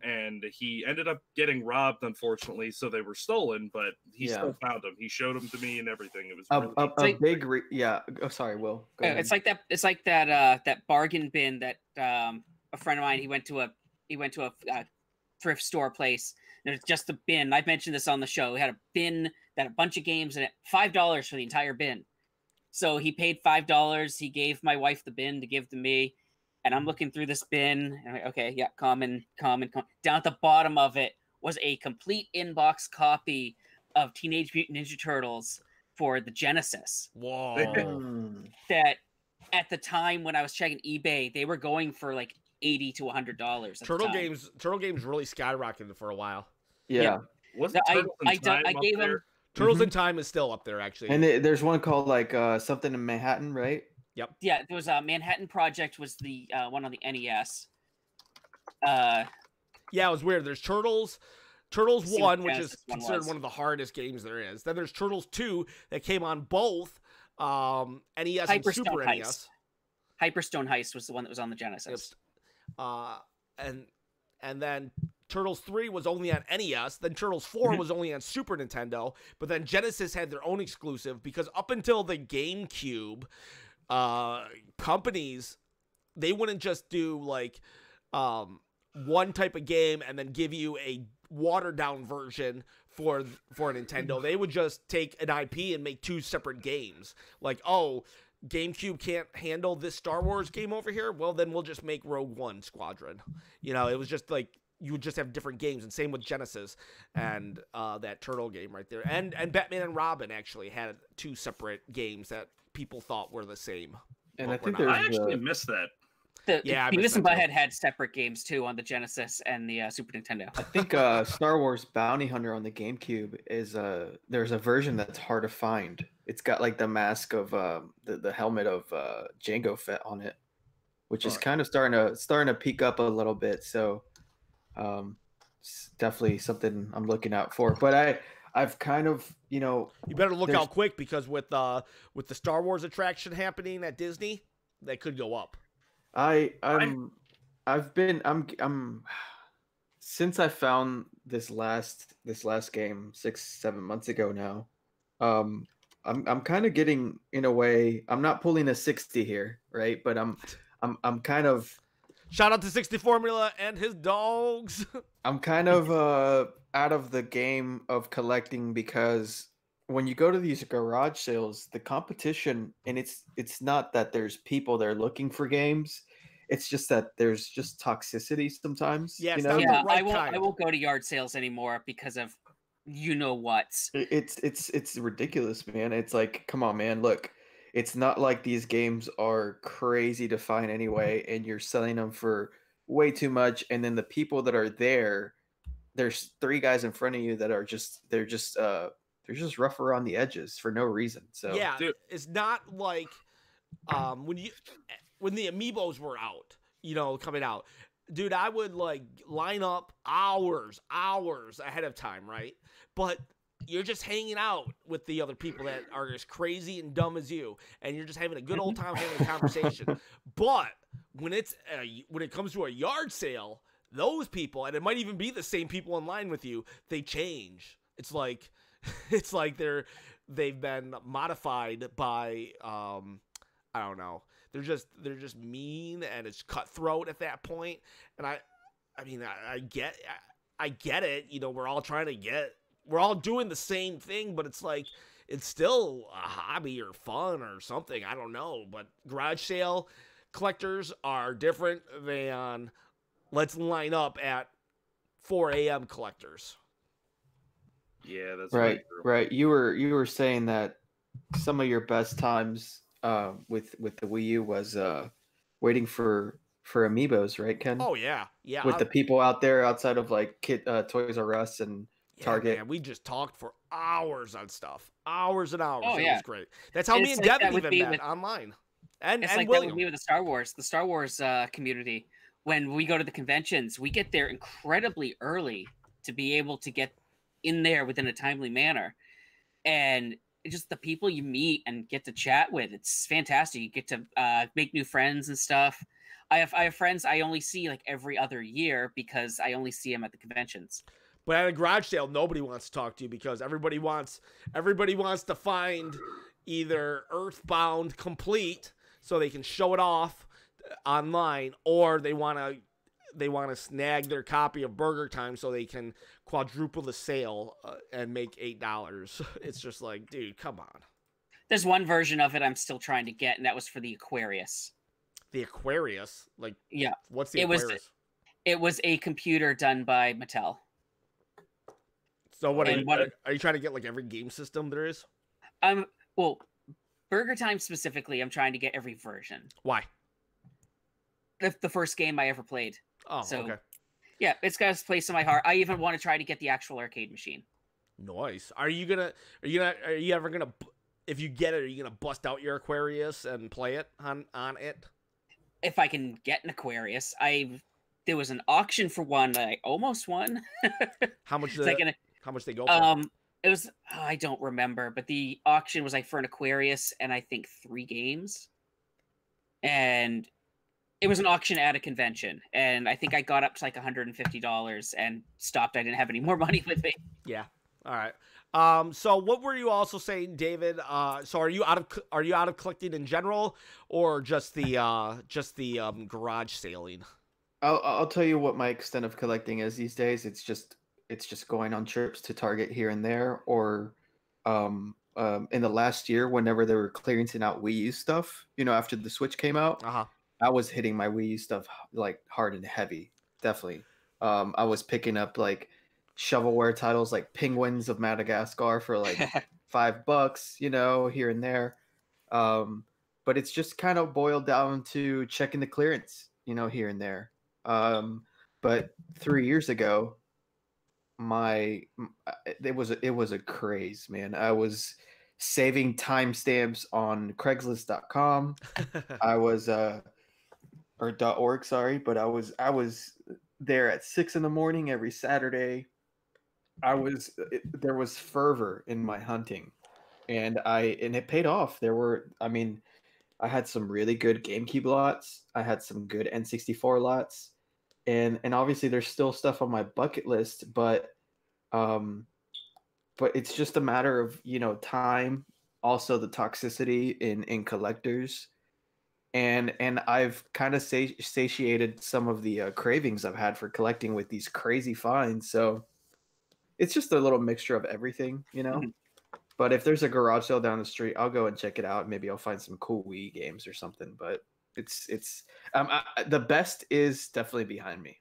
And he ended up getting robbed, unfortunately, so they were stolen, but he still found them. He showed them to me and everything. It was really Oh, sorry, Will. Go ahead. It's like that bargain bin that a friend of mine, he went to a thrift store place. There's just a bin. I've mentioned this on the show. He had a bin that had a bunch of games in it, $5 for the entire bin. So he paid $5. He gave my wife the bin to give to me. And I'm looking through this bin. And I'm like, okay, yeah, common. Down at the bottom of it was a complete in-box copy of Teenage Mutant Ninja Turtles for the Genesis. Whoa. That at the time when I was checking eBay, they were going for like $80 to $100. Turtle games really skyrocketed for a while. Yeah. I gave him. Turtles in Time is still up there, actually. And there's one called like something in Manhattan, right? Yep. Yeah, there was a Manhattan Project was the one on the NES. Yeah, it was weird. There's Turtles 1, which is considered one of the hardest games there is. Then there's Turtles 2 that came on both NES and Super NES. Hyperstone Heist was the one that was on the Genesis. And then Turtles 3 was only on NES. Then Turtles 4 was only on Super Nintendo. But then Genesis had their own exclusive, because up until the GameCube, companies, they wouldn't just do like one type of game and then give you a watered down version for Nintendo. They would just take an IP and make two separate games. Like, oh, GameCube can't handle this Star Wars game over here, well then we'll just make Rogue One Squadron. You know, it was just like you would just have different games. And same with Genesis and that Turtle game right there. And Batman and Robin actually had two separate games that people thought were the same. And I think I actually missed that. Beavis and Butthead had separate games too on the Genesis and the Super Nintendo. I think Star Wars Bounty Hunter on the GameCube is there's a version that's hard to find. It's got like the mask of the helmet of Jango Fett on it, which is kind of starting to peak up a little bit. So it's definitely something I'm looking out for. But I've kind of, you better look out quick, because with the Star Wars attraction happening at Disney, they could go up. I'm since I found this last game 6-7 months ago now, I'm kind of getting, in a way, I'm not pulling a 60 here, right? But I'm kind of, shout out to 60 Formula and his dogs. I'm kind of out of the game of collecting, because when you go to these garage sales, the competition, and it's not that there's people there looking for games, it's just that there's just toxicity sometimes. Yeah, I won't go to yard sales anymore because of what. It's ridiculous, man. It's like, come on, man. Look, it's not like these games are crazy to find anyway, and you're selling them for way too much, and then the people that are there's three guys in front of you that are just just rough around the edges for no reason. So yeah, it's not like when the amiibos were out, coming out, dude, I would like line up hours ahead of time, right? But you're just hanging out with the other people that are as crazy and dumb as you, and you're just having a good old time having a conversation. But when it comes to a yard sale, those people, and it might even be the same people in line with you, they change. It's like they've been modified by I don't know. They're just mean, and it's cutthroat at that point. And I mean I get it. We're all doing the same thing, but it's like it's still a hobby or fun or something. I don't know. But garage sale collectors are different than let's line up at 4 a.m. collectors. Yeah, that's right. Right. You were saying that some of your best times with the Wii U was waiting for amiibos, right, Ken? Oh yeah. With the people out there outside of like Toys R Us and Target. Man, we just talked for hours on stuff. Hours and hours. Oh, It yeah. was great. That's how me and Devin even met online. And it's like William. that would be with the Star Wars community. When we go to the conventions, we get there incredibly early to be able to get in there within a timely manner. And it's just the people you meet and get to chat with, it's fantastic. You get to make new friends and stuff. I have friends I only see like every other year because I only see them at the conventions. But at a garage sale, nobody wants to talk to you because everybody wants to find either Earthbound complete so they can show it off online, or they want to snag their copy of Burger Time so they can quadruple the sale and make $8. It's just like, dude, come on. There's one version of it I'm still trying to get, and that was for the Aquarius. The Aquarius? Like, yeah. What's the Aquarius? It was a computer done by Mattel. So are you trying to get like every game system there is? Well, Burger Time specifically, I'm trying to get every version. Why? The first game I ever played. Oh, so, okay. Yeah, it's got a place in my heart. I even want to try to get the actual arcade machine. Nice. Are you ever gonna, if you get it, are you gonna bust out your Aquarius and play it on it? If I can get an Aquarius, there was an auction for one that I almost won. How much? How much they go for? It was, I don't remember, but the auction was like for an Aquarius and I think 3 games. And it was an auction at a convention, and I think I got up to like $150 and stopped. I didn't have any more money with me. Yeah. All right. So what were you also saying, David? So are you out of collecting in general, or just the garage sailing? I'll tell you what my extent of collecting is these days. It's just going on trips to Target here and there, or in the last year, whenever they were clearancing out Wii U stuff, after the Switch came out, I was hitting my Wii U stuff like hard and heavy. Definitely. I was picking up like shovelware titles like Penguins of Madagascar for like $5, here and there. But it's just kind of boiled down to checking the clearance, here and there. But 3 years ago, it was a craze, man. I was saving timestamps on Craigslist.com. I was or .org, sorry, but I was there at 6 a.m. every Saturday. There was fervor in my hunting, and it paid off. I had some really good GameCube lots. I had some good N64 lots, and obviously there's still stuff on my bucket list, but it's just a matter of time, also the toxicity in collectors. And I've kind of satiated some of the cravings I've had for collecting with these crazy finds. So it's just a little mixture of everything, Mm-hmm. But if there's a garage sale down the street, I'll go and check it out. Maybe I'll find some cool Wii games or something. But it's the best is definitely behind me.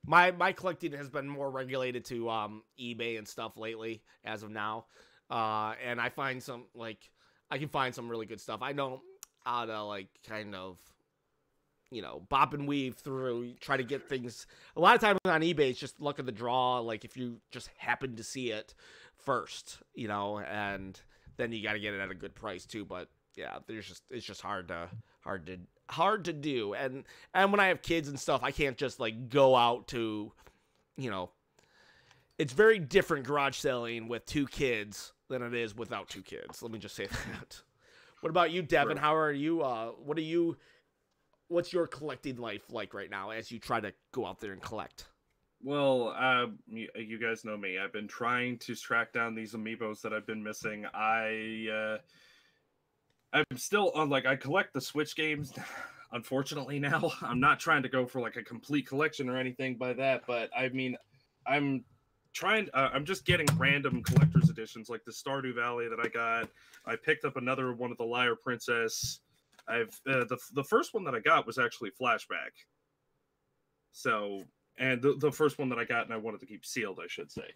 My collecting has been more regulated to eBay and stuff lately as of now. And I find I can find some really good stuff. I know how to kind of, bop and weave through, try to get things. A lot of times on eBay, it's just luck of the draw. Like if you just happen to see it first, and then you got to get it at a good price too. But yeah, it's just hard to do. And when I have kids and stuff, I can't just like go out to, it's very different garage selling with 2 kids than it is without 2 kids. Let me just say that. What about you, Devin? How are you? What's your collecting life like right now as you try to go out there and collect? Well, you guys know me. I've been trying to track down these amiibos that I've been missing. I'm still on, like, I collect the Switch games. Unfortunately, now I'm not trying to go for like a complete collection or anything by that, but I mean, I'm just getting random collector's editions like the Stardew Valley that I got. I picked up another one of the Liar Princess. The first one that I got was actually Flashback. So, and the first one that I got and I wanted to keep sealed, I should say.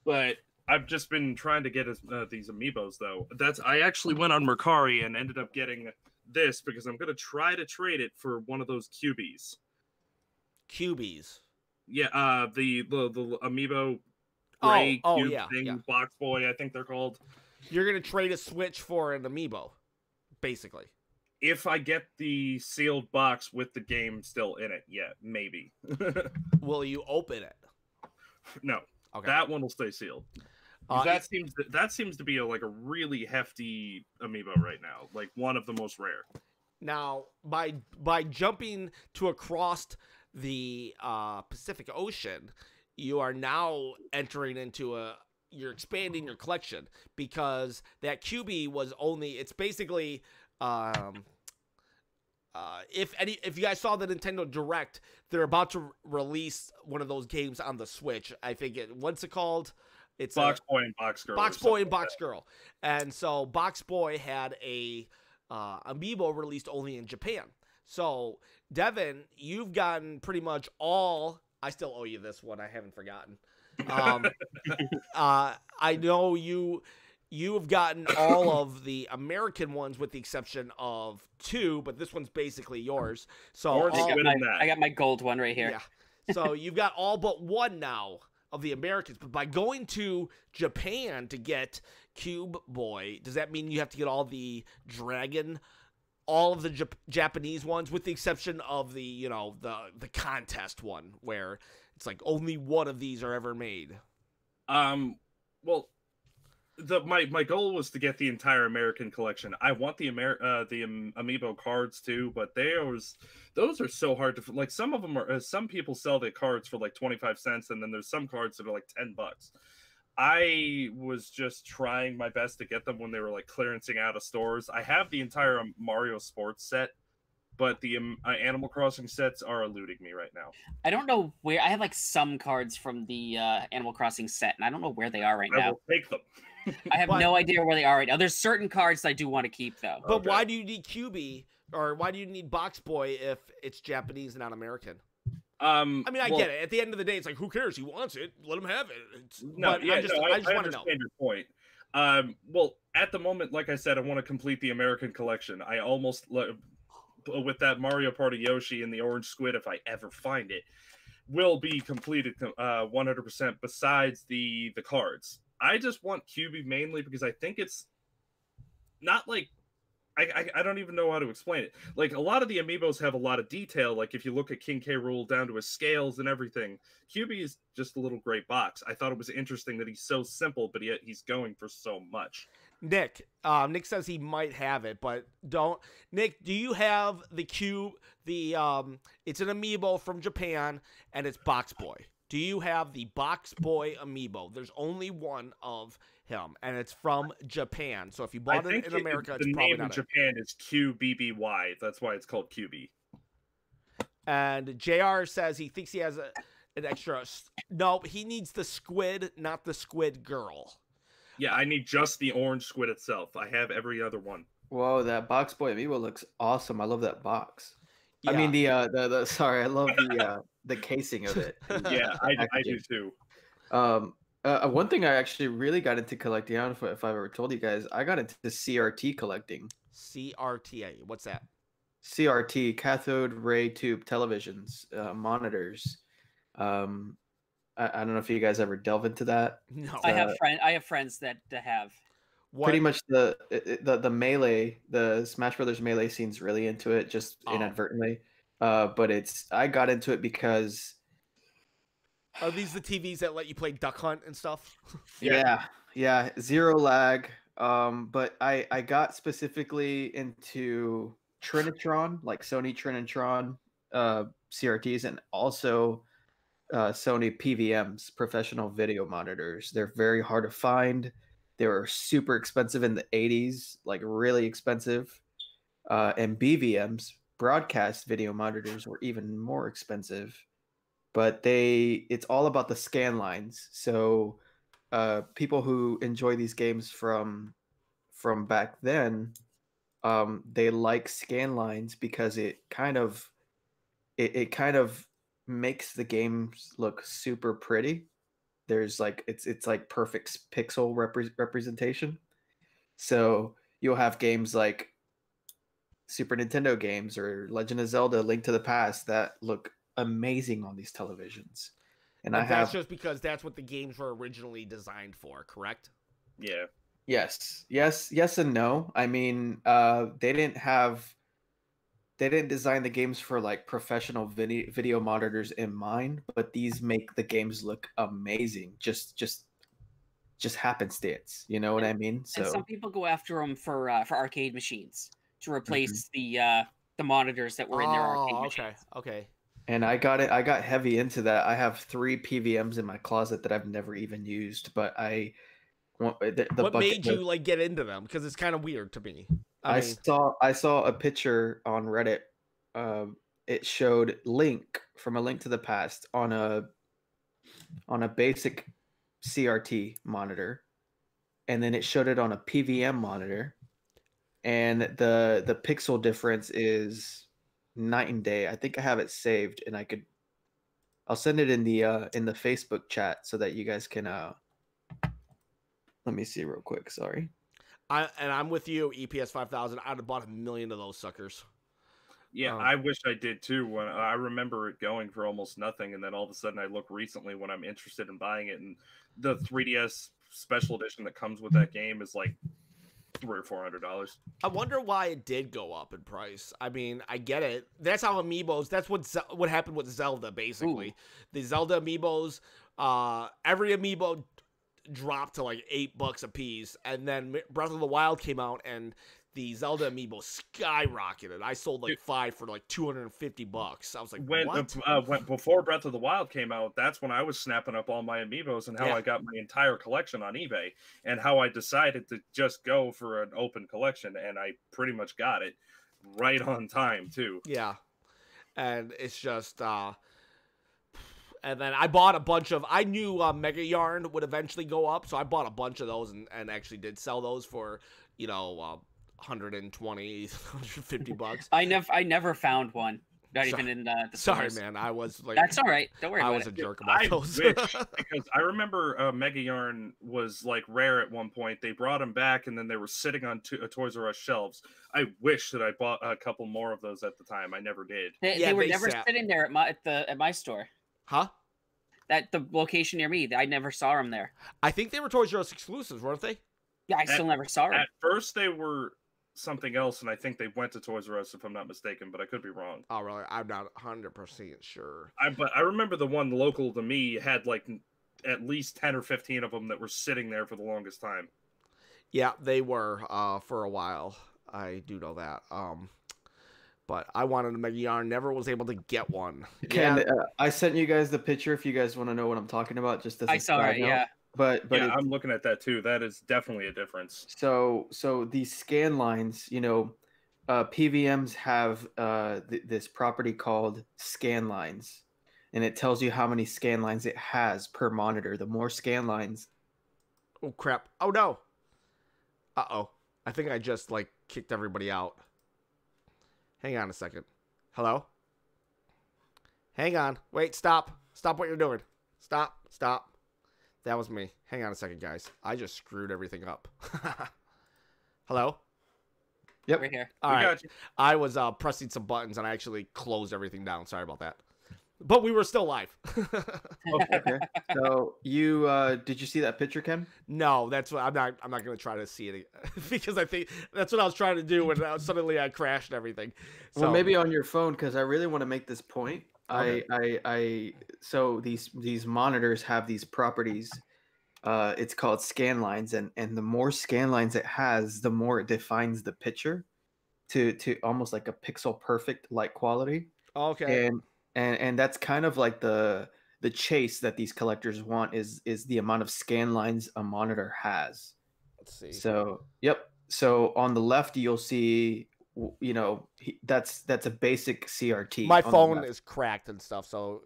But I've just been trying to get these amiibos though. I actually went on Mercari and ended up getting this because I'm gonna try to trade it for one of those cubies. Cubies. Yeah, the amiibo gray cube thing, yeah. Box Boy, I think they're called. You're gonna trade a Switch for an amiibo, basically. If I get the sealed box with the game still in it, yeah, maybe. Will you open it? No. Okay. That one will stay sealed. That seems to be a really hefty amiibo right now, like one of the most rare. Now, by jumping to across the Pacific Ocean, you are now entering into you're expanding your collection, because that QB was only, it's basically if you guys saw the Nintendo Direct, they're about to release one of those games on the Switch. I think what's it called? It's Box Boy and Box Girl. Box Boy and Box Girl. And so Box Boy had a amiibo released only in Japan. So Devin, you've gotten pretty much all. I still owe you this one. I haven't forgotten. I know you have gotten all of the American ones with the exception of 2, but this one's basically yours. So I got my gold one right here. Yeah. So you've got all but 1 now of the Americans. But by going to Japan to get Cube Boy, does that mean you have to get all the all of the Japanese ones, with the exception of the the contest one where it's like only 1 of these are ever made? Well, my goal was to get the entire American collection. I want the amiibo cards too, but those are so hard to, like, some of them are, some people sell the cards for like 25 cents, and then there's some cards that are like $10. I was just trying my best to get them when they were like clearancing out of stores. I have the entire Mario Sports set, but the Animal Crossing sets are eluding me right now. I don't know where. I have like some cards from the Animal Crossing set, and I don't know where they are right now. I will take them. I have no idea where they are right now. There's certain cards I do want to keep, though. But okay, why do you need QB, or why do you need Box Boy if it's Japanese and not American? I mean, I get it. At the end of the day, it's like, who cares? He wants it. Let him have it. I just want to know. Your point. Well, at the moment, like I said, I want to complete the American collection. I almost, with that Mario Party Yoshi and the Orange Squid, if I ever find it, will be completed 100%. Besides the cards, I just want QB mainly because I think it's not like, I don't even know how to explain it. Like, a lot of the amiibos have a lot of detail. Like, if you look at King K. Rool down to his scales and everything, QB is just a little gray box. I thought it was interesting that he's so simple, but yet he's going for so much. Nick says he might have it, but don't. Nick, do you have the cube? It's an amiibo from Japan, and it's Box Boy. Do you have the Box Boy amiibo? There's only 1 of him, and it's from Japan. So if you bought it in America, it's probably not it. The name in Japan is QBBY. That's why it's called QB. And JR says he thinks he has an extra. No, he needs the squid, not the squid girl. Yeah, I need just the orange squid itself. I have every other one. Whoa, that Box Boy amiibo looks awesome. I love that box. Yeah. I mean sorry, I love the casing of it. Yeah, I do too. One thing I actually really got into collecting, I don't know if I've ever told you guys, I got into CRT collecting. CRTA, what's that? CRT, cathode ray tube televisions, monitors. I don't know if you guys ever delve into that. No. I have friends that have. What? Pretty much the melee, the Smash Brothers melee scene's really into it, just inadvertently. But I got into it because are these the TVs that let you play Duck Hunt and stuff? Yeah, zero lag. But I got specifically into Trinitron, like Sony Trinitron CRTs, and also Sony PVMs, professional video monitors. They're very hard to find. They were super expensive in the 80s, like really expensive. And BVMs, broadcast video monitors, were even more expensive. But it's all about the scan lines. So people who enjoy these games from back then, they like scan lines because it kind of makes the games look super pretty. There's like it's like perfect pixel representation. So you'll have games like Super Nintendo games or Legend of Zelda: Link to the Past that look amazing on these televisions. And that's just because that's what the games were originally designed for, correct? Yeah. Yes, and no. I mean, they didn't design the games for like professional video monitors in mind, but these make the games look amazing. Just happenstance, you know what I mean? So and some people go after them for arcade machines to replace the monitors that were in their arcade machines. Okay. And I got heavy into that. I have 3 PVMs in my closet that I've never even used, but what made you like get into them? Because it's kind of weird to me. I saw a picture on Reddit. It showed Link from A Link to the Past on a basic CRT monitor, and then it showed it on a PVM monitor, and the pixel difference is night and day. I think I have it saved, and I'll send it in the Facebook chat so that you guys can let me see real quick. Sorry. I'm with you, EPS 5000. I'd have bought 1 million of those suckers. Yeah, I wish I did too. When I remember it going for almost nothing, and then all of a sudden I look recently when I'm interested in buying it, and the 3DS special edition that comes with that game is like $300 or $400. I wonder why it did go up in price. I mean, I get it. That's how amiibos. That's what happened with Zelda. Basically, the Zelda amiibos. Every amiibo dropped to like $8 a piece, and then Breath of the Wild came out, and the Zelda amiibo skyrocketed. I sold like 5 for like $250. I was like, when before Breath of the Wild came out, that's when I was snapping up all my amiibos, and how I got my entire collection on eBay, and how I decided to just go for an open collection, and I pretty much got it right on time too. Yeah, and it's just and then I bought a bunch of. I knew Mega Yarn would eventually go up, so I bought a bunch of those and actually did sell those for, you know, $120, $150. I never found one. Not even in the Sorry, stores. man. I was like, that's all right. Don't worry about it. I was a jerk about those. Because I remember Mega Yarn was like rare at one point. They brought them back, and then they were sitting on Toys R Us shelves. I wish that I bought a couple more of those at the time. I never did. They were never sitting there at my store. Huh? At the location near me, I never saw them there. I think they were Toys R Us exclusives, weren't they? Yeah, I still never saw them. At first, they were something else, and I think they went to Toys R Us, if I'm not mistaken, but I could be wrong. Oh, really? I'm not 100% sure. But I remember the one local to me had like at least 10 or 15 of them that were sitting there for the longest time. Yeah, they were for a while. I do know that. But I wanted a Mega Yarn, never was able to get one. And I sent you guys the picture if you guys want to know what I'm talking about. Just as I saw it, yeah. But yeah, I'm looking at that too. That is definitely a difference. So these scan lines, you know, PVMs have this property called scan lines, and it tells you how many scan lines it has per monitor. The more scan lines. Oh crap! Oh no! Uh-oh! I think I just like kicked everybody out. Hang on a second. Hello? Hang on. Wait, stop. Stop what you're doing. Stop. That was me. Hang on a second, guys. I just screwed everything up. Hello? Yep. Right here. All right. I was pressing some buttons and I actually closed everything down. Sorry about that. But we were still live. Okay. So you did you see that picture, Ken? No, that's what I'm not going to try to see it because I think that's what I was trying to do when suddenly I crashed and everything. So Well, maybe on your phone, because I really want to make this point. Okay. So these monitors have these properties. It's called scan lines, and the more scan lines it has, the more it defines the picture to almost like a pixel perfect light quality. Okay. And that's kind of like the chase that these collectors want is the amount of scan lines a monitor has. Let's see. So yep. So on the left you'll see, you know, that's a basic CRT. My phone is cracked and stuff, so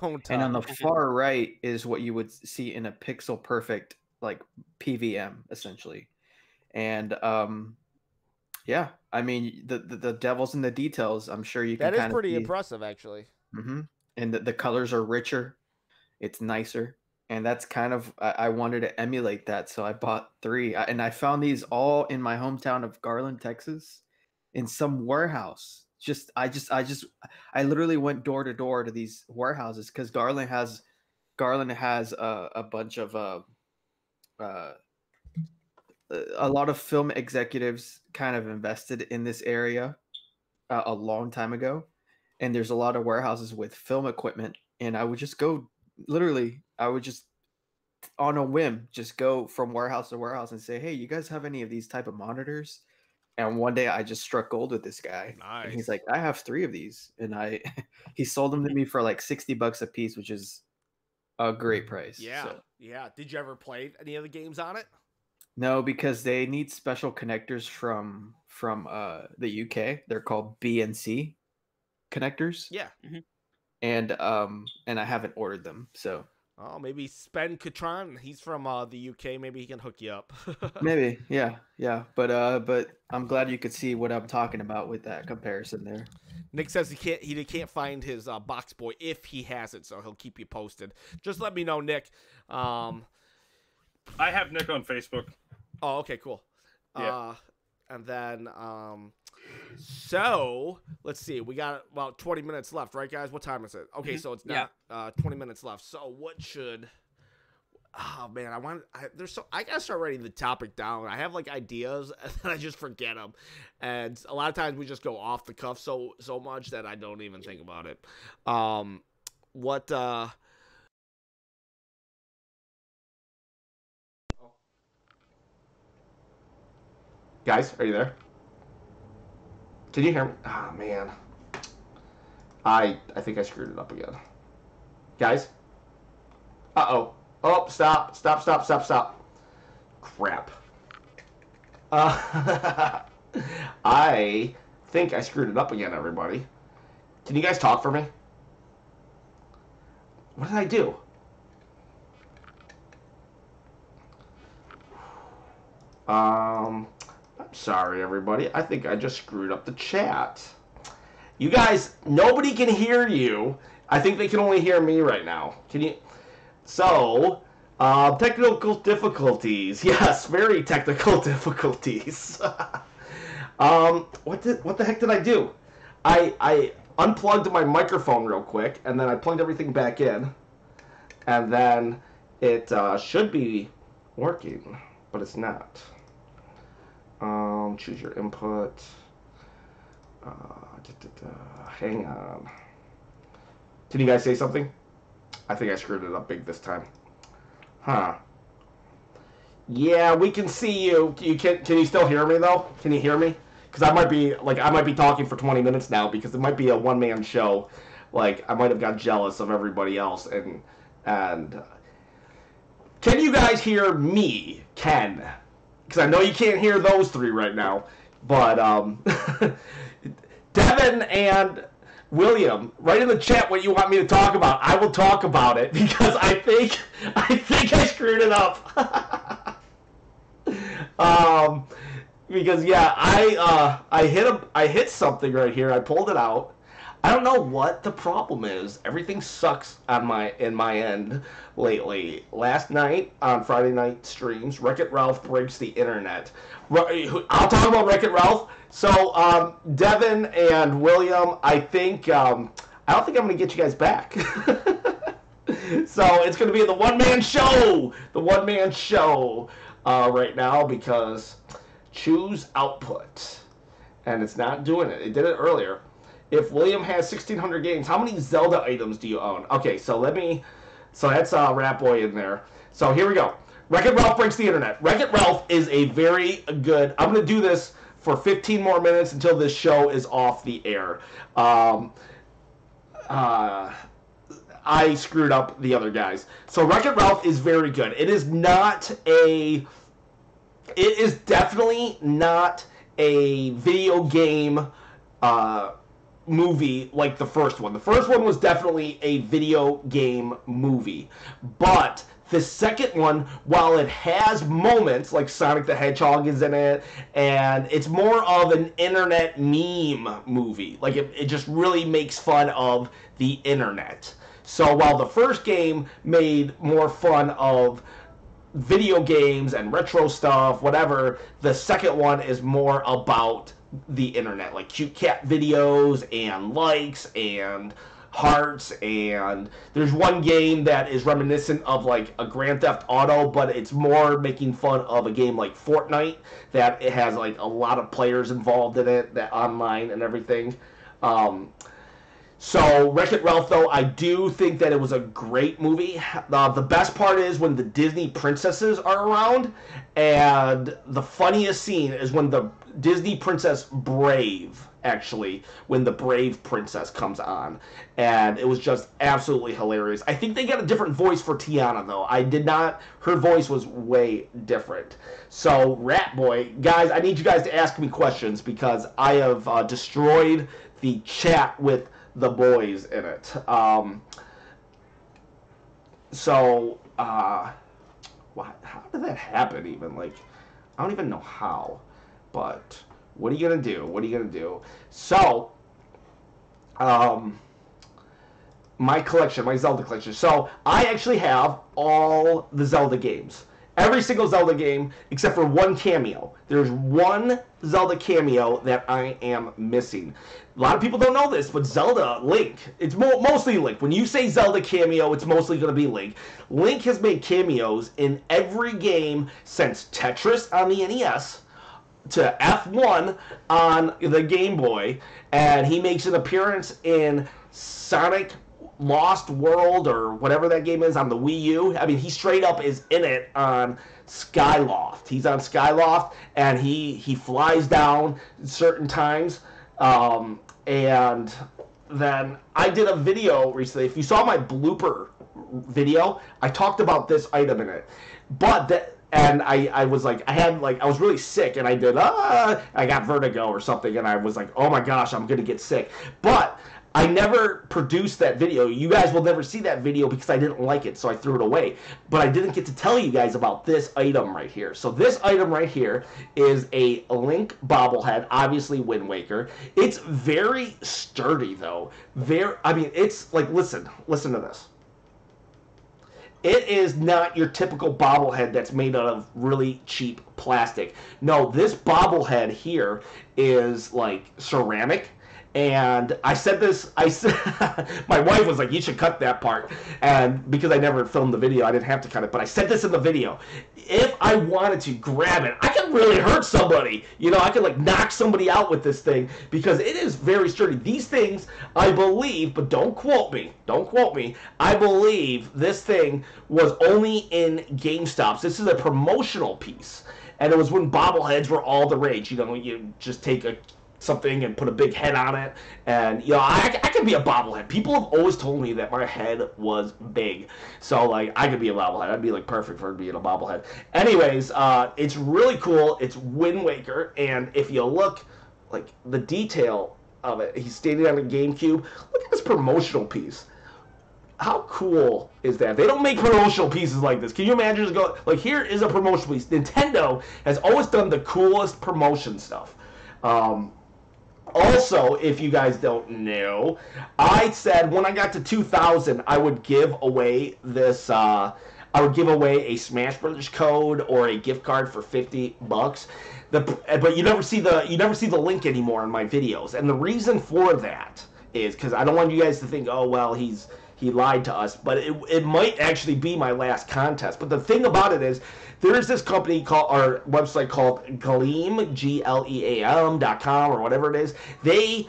don't. And on the far right is what you would see in a pixel perfect like PVM essentially. And yeah, I mean the devil's in the details. I'm sure you can. That is pretty impressive, actually. Mm-hmm. And the colors are richer, it's nicer, and that's kind of I wanted to emulate that, so I bought 3, and I found these all in my hometown of Garland, Texas, in some warehouse. I literally went door to door to these warehouses because Garland has a bunch of a lot of film executives kind of invested in this area a long time ago. And there's a lot of warehouses with film equipment, and I would just go on a whim just go from warehouse to warehouse and say, hey, you guys have any of these type of monitors? And one day I just struck gold with this guy. Nice. And he's like, I have 3 of these, and he sold them to me for like $60 a piece, which is a great price. Yeah. So. Yeah. Did you ever play any of the games on it? No, because they need special connectors from the UK. They're called BNC connectors. Yeah. Mm-hmm. And I haven't ordered them. So maybe Spen Catron. He's from the UK. Maybe he can hook you up. Maybe, yeah. But I'm glad you could see what I'm talking about with that comparison there. Nick says he can't find his box boy if he has it, so he'll keep you posted. Just let me know, Nick. I have Nick on Facebook. Oh, okay, cool. Yeah. And then so let's see. We got about 20 minutes left, right, guys? What time is it? Okay, so it's now 20 minutes left. So what should? Oh man, I gotta start writing the topic down. I have like ideas and then I just forget them, and a lot of times we just go off the cuff so much that I don't even think about it. Guys, are you there? Can you hear me? Ah, oh, man. I think I screwed it up again. Guys? Uh-oh. Oh, stop. Crap. I think I screwed it up again, everybody. Can you guys talk for me? What did I do? I'm sorry, everybody. I think I just screwed up the chat. You guys, nobody can hear you. I think they can only hear me right now. Can you? So, technical difficulties. Yes, very technical difficulties. What the heck did I do? I unplugged my microphone real quick, and then I plugged everything back in, and then it should be working, but it's not. Choose your input. Hang on. Did you guys say something? I think I screwed it up big this time. Huh. Yeah, we can see you. Can you still hear me though? Can you hear me? Because I might be talking for 20 minutes now because it might be a one-man show. Like I might have got jealous of everybody else and can you guys hear me, Ken? Because I know you can't hear those 3 right now, but Devin and William, write in the chat what you want me to talk about. I will talk about it because I think I screwed it up. Because yeah, I hit something right here. I pulled it out. I don't know what the problem is. Everything sucks on in my end lately. Last night on Friday night streams, Wreck-It Ralph breaks the internet. I'll talk about Wreck-It Ralph. So Devin and William, I think I don't think I'm gonna get you guys back. So it's gonna be the one-man show. The one-man show right now because choose output, and it's not doing it. It did it earlier. If William has 1,600 games, how many Zelda items do you own? Okay, so that's Rat Boy in there. So here we go. Wreck-It Ralph breaks the internet. Wreck-It Ralph is a very good. I'm gonna do this for 15 more minutes until this show is off the air. I screwed up the other guys. So Wreck-It Ralph is very good. It is definitely not a video game movie like the first one. The first one was definitely a video game movie. But the second one, while it has moments like Sonic the Hedgehog is in it, and it's more of an internet meme movie. Like it just really makes fun of the internet. So while the first game made more fun of video games and retro stuff, whatever, the second one is more about the internet, like cute cat videos and likes and hearts, and there's one game that is reminiscent of like a Grand Theft Auto, but it's more making fun of a game like Fortnite, that it has like a lot of players involved in it, that online and everything. So Wreck-It Ralph, though, I do think that it was a great movie. The best part is when the Disney princesses are around, and the funniest scene is when the Disney princess Brave, actually, when the Brave princess comes on, and it was just absolutely hilarious. I think they got a different voice for Tiana, though. Her voice was way different. So Rat Boy, guys, I need you guys to ask me questions because I have destroyed the chat with the boys in it. How did that happen even? Like, I don't even know how, but what are you gonna do? So, my collection, my Zelda collection. So, I actually have all the Zelda games. Every single Zelda game except for one cameo. There's one Zelda cameo that I am missing. A lot of people don't know this, but Zelda, Link, it's mostly Link. When you say Zelda cameo, it's mostly going to be Link. Link has made cameos in every game since Tetris on the NES to F1 on the Game Boy, and he makes an appearance in Sonic Lost World or whatever that game is on the Wii U. I mean, he straight up is in it on Skyloft. He's on Skyloft, and he flies down certain times. And then I did a video recently. If you saw my blooper video, I talked about this item in it. I was like, I was really sick, and I got vertigo or something, and I was like, oh my gosh, I'm gonna get sick. But I never produced that video. You guys will never see that video because I didn't like it, so I threw it away. But I didn't get to tell you guys about this item right here. So this item right here is a Link bobblehead, obviously Wind Waker. It's very sturdy, though. It's like, listen to this. It is not your typical bobblehead that's made out of really cheap plastic. No, this bobblehead here is like ceramic. And I said this, my wife was like, you should cut that part. And because I never filmed the video, I didn't have to cut it. But I said this in the video. If I wanted to grab it, I could really hurt somebody. You know, I could like knock somebody out with this thing because it is very sturdy. These things, I believe, but don't quote me, I believe this thing was only in GameStops. This is a promotional piece. And it was when bobbleheads were all the rage. You know, you just take something and put a big head on it, and you know, I could be a bobblehead. People have always told me that my head was big, so like I could be a bobblehead. I'd be like perfect for being a bobblehead. Anyways, it's really cool. It's Wind Waker, and if you look like the detail of it, he's standing on a GameCube. Look at this promotional piece. How cool is that? They don't make promotional pieces like this. Can you imagine just go like, here is a promotional piece. Nintendo has always done the coolest promotion stuff. Also, if you guys don't know, I said when I got to 2,000, I would give away this. I would give away a Smash Brothers code or a gift card for $50. But you never see the link anymore in my videos, and the reason for that is because I don't want you guys to think, oh well, he lied to us, but it might actually be my last contest. But the thing about it is, there's this company or website called Gleam, GLEAM.com or whatever it is. They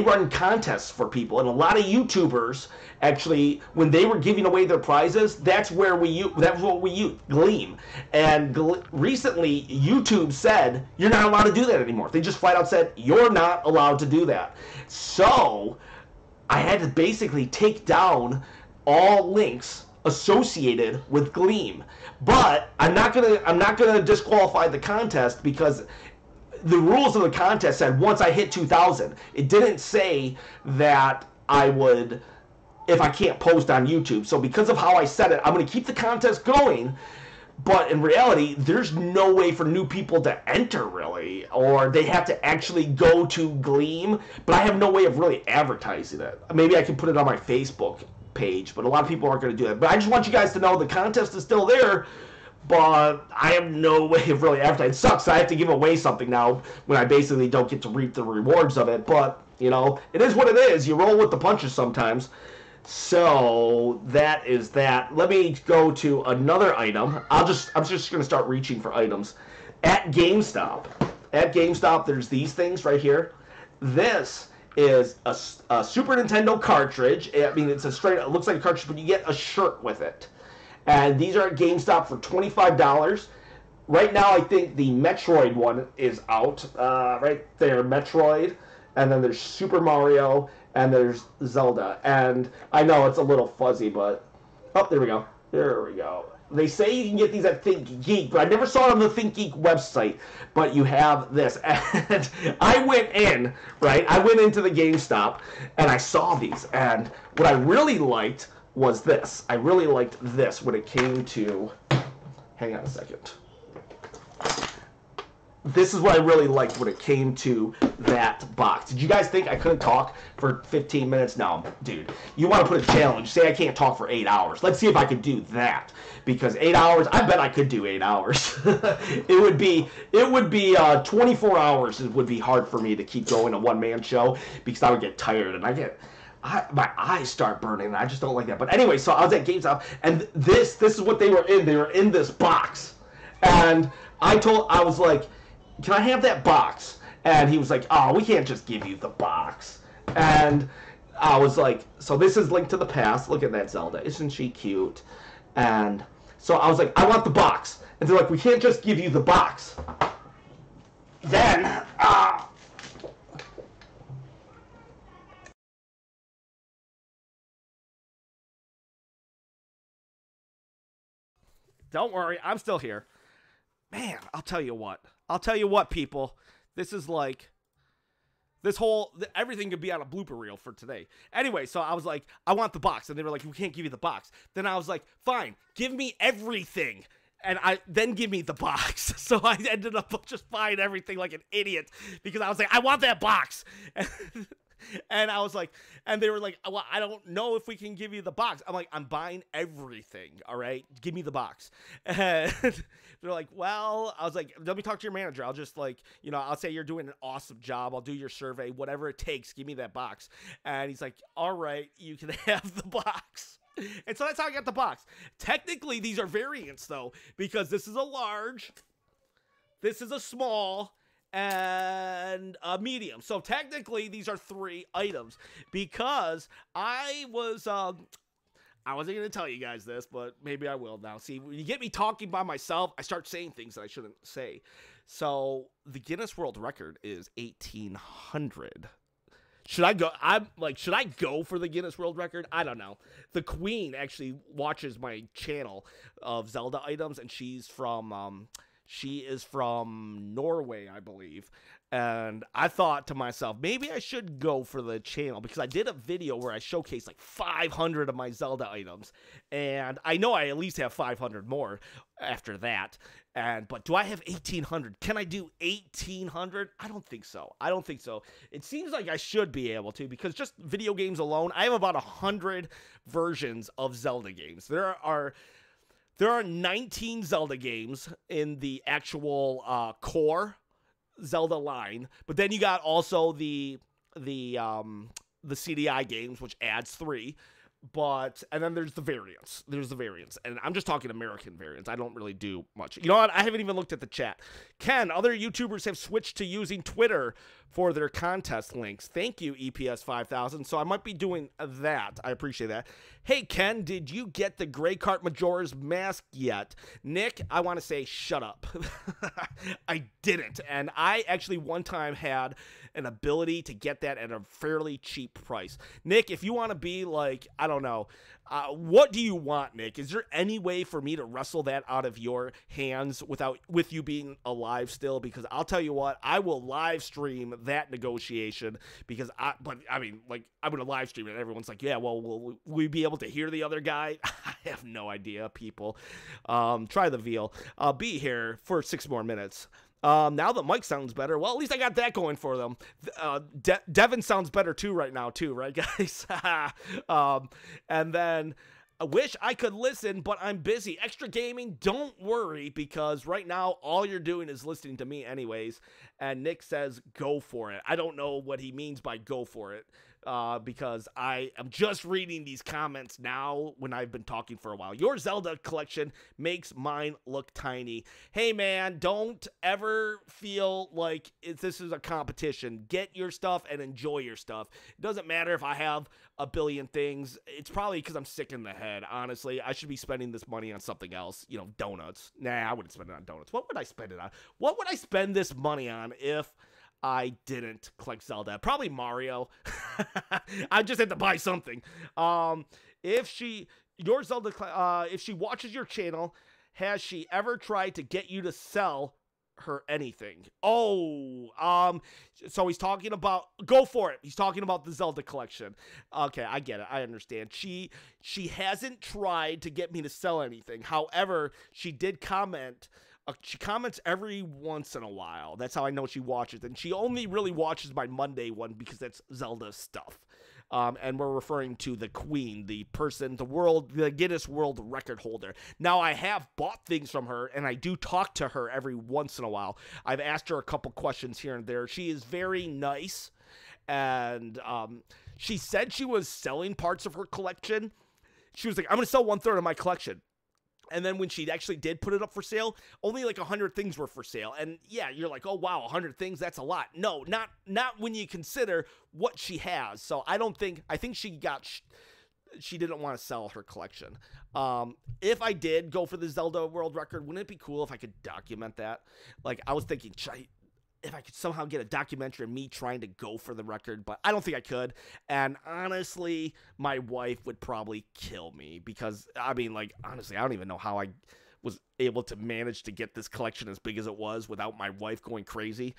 run contests for people, and a lot of YouTubers actually, when they were giving away their prizes, that's what we use, Gleam. And recently, YouTube said you're not allowed to do that anymore. They just flat out said you're not allowed to do that. So I had to basically take down all links associated with Gleam. But I'm not gonna disqualify the contest because the rules of the contest said once I hit 2,000. It didn't say that I would, if I can't post on YouTube. So because of how I said it, I'm going to keep the contest going. But in reality, there's no way for new people to enter, really. Or they have to actually go to Gleam. But I have no way of really advertising it. Maybe I can put it on my Facebook page, but a lot of people aren't going to do that. But I just want you guys to know the contest is still there. But I have no way of really advertising. It sucks. I have to give away something now when I basically don't get to reap the rewards of it. But, you know, it is what it is. You roll with the punches sometimes. So that is that. Let me go to another item. I'm just going to start reaching for items. At GameStop, there's these things right here. This is a Super Nintendo cartridge. I mean, it looks like a cartridge, but you get a shirt with it. And these are at GameStop for $25. Right now, I think the Metroid one is out. Right there, Metroid. And then there's Super Mario. And there's Zelda. And I know it's a little fuzzy, but... Oh, there we go. There we go. They say you can get these at ThinkGeek, but I never saw it on the ThinkGeek website. But you have this. And I went in, right? I went into the GameStop, and I saw these. And what I really liked was this. I really liked this when it came to... Hang on a second. This is what I really liked when it came to that box. Did you guys think I couldn't talk for 15 minutes? No, dude. You want to put a challenge. Say I can't talk for 8 hours. Let's see if I could do that. Because 8 hours, I bet I could do 8 hours. It would be 24 hours. It would be hard for me to keep going a one-man show because I would get tired and my eyes start burning, and I just don't like that. But anyway, so I was at GameStop, and this is what they were in. They were in this box. And I was like, can I have that box? And he was like, oh, we can't just give you the box. And I was like, so this is Link to the Past. Look at that Zelda. Isn't she cute? And so I was like, I want the box. And they're like, we can't just give you the box. Then, Don't worry, I'm still here. Man, I'll tell you what, people. This is like, everything could be on a blooper reel for today. Anyway, so I was like, I want the box. And they were like, we can't give you the box. Then I was like, fine, give me everything. And then give me the box. So I ended up just buying everything like an idiot because I was like, I want that box. And I was like, and they were like, well, I don't know if we can give you the box. I'm like, I'm buying everything, all right? Give me the box. And they're like, well, I was like, let me talk to your manager. I'll just like, I'll say you're doing an awesome job. I'll do your survey, whatever it takes. Give me that box. And he's like, all right, you can have the box. And so that's how I got the box. Technically, these are variants, though, because this is a large, this is a small, and a medium. So technically these are 3 items because I wasn't going to tell you guys this, but maybe I will now. See, when you get me talking by myself, I start saying things that I shouldn't say. So the Guinness World Record is 1,800. Should I go for the Guinness World Record? I don't know. The Queen actually watches my channel of Zelda items, and she is from Norway, I believe. And I thought to myself, maybe I should go for the channel because I did a video where I showcased like 500 of my Zelda items. And I know I at least have 500 more after that. But do I have 1,800? Can I do 1,800? I don't think so. I don't think so. It seems like I should be able to because just video games alone, I have about 100 versions of Zelda games. There are 19 Zelda games in the actual core Zelda line, but then you got also the CDI games, which adds 3. And then there's the variants. And I'm just talking American variants. I don't really do much. You know what? I haven't even looked at the chat. Ken, other YouTubers have switched to using Twitter for their contest links. Thank you, EPS 5000. So I might be doing that. I appreciate that. Hey, Ken, did you get the Grey Cart Majora's Mask yet? Nick, I want to say shut up. I didn't. And I actually one time had an ability to get that at a fairly cheap price. Nick, if you want to be like, I don't know, what do you want, Nick? Is there any way for me to wrestle that out of your hands with you being alive still? Because I'll tell you what, I will live stream that negotiation because I'm going to live stream it. And everyone's like, yeah, well, will we be able to hear the other guy? I have no idea, people. Try the veal. I'll be here for 6 more minutes. Now that Mike sounds better, well, at least I got that going for them. Devin sounds better too right now, too, right, guys? And then I wish I could listen, but I'm busy. Extra gaming, don't worry, because right now all you're doing is listening to me anyways. And Nick says, go for it. I don't know what he means by go for it. Because I am just reading these comments now when I've been talking for a while. Your Zelda collection makes mine look tiny. Hey, man, don't ever feel like this is a competition. Get your stuff and enjoy your stuff. It doesn't matter if I have a billion things. It's probably because I'm sick in the head, honestly. I should be spending this money on something else. You know, donuts. Nah, I wouldn't spend it on donuts. What would I spend it on? What would I spend this money on if I didn't collect Zelda? Probably Mario. I just had to buy something. If she watches your channel, has she ever tried to get you to sell her anything? So he's talking about, go for it. He's talking about the Zelda collection. Okay, I get it. I understand. She hasn't tried to get me to sell anything. However, she did comment. She comments every once in a while. That's how I know she watches. And she only really watches my Monday one because that's Zelda stuff. And we're referring to the queen, the Guinness World Record holder. Now, I have bought things from her, and I do talk to her every once in a while. I've asked her a couple questions here and there. She is very nice. And she said she was selling parts of her collection. She was like, I'm going to sell 1/3 of my collection. And then when she actually did put it up for sale, only like 100 things were for sale. And yeah, you're like, oh, wow, 100 things, that's a lot. No, not when you consider what she has. So I think she didn't want to sell her collection. If I did go for the Zelda World Record, wouldn't it be cool if I could document that? Like, I was thinking, if I could somehow get a documentary of me trying to go for the record, but I don't think I could. And honestly, my wife would probably kill me because, honestly, I don't even know how I was able to manage to get this collection as big as it was without my wife going crazy.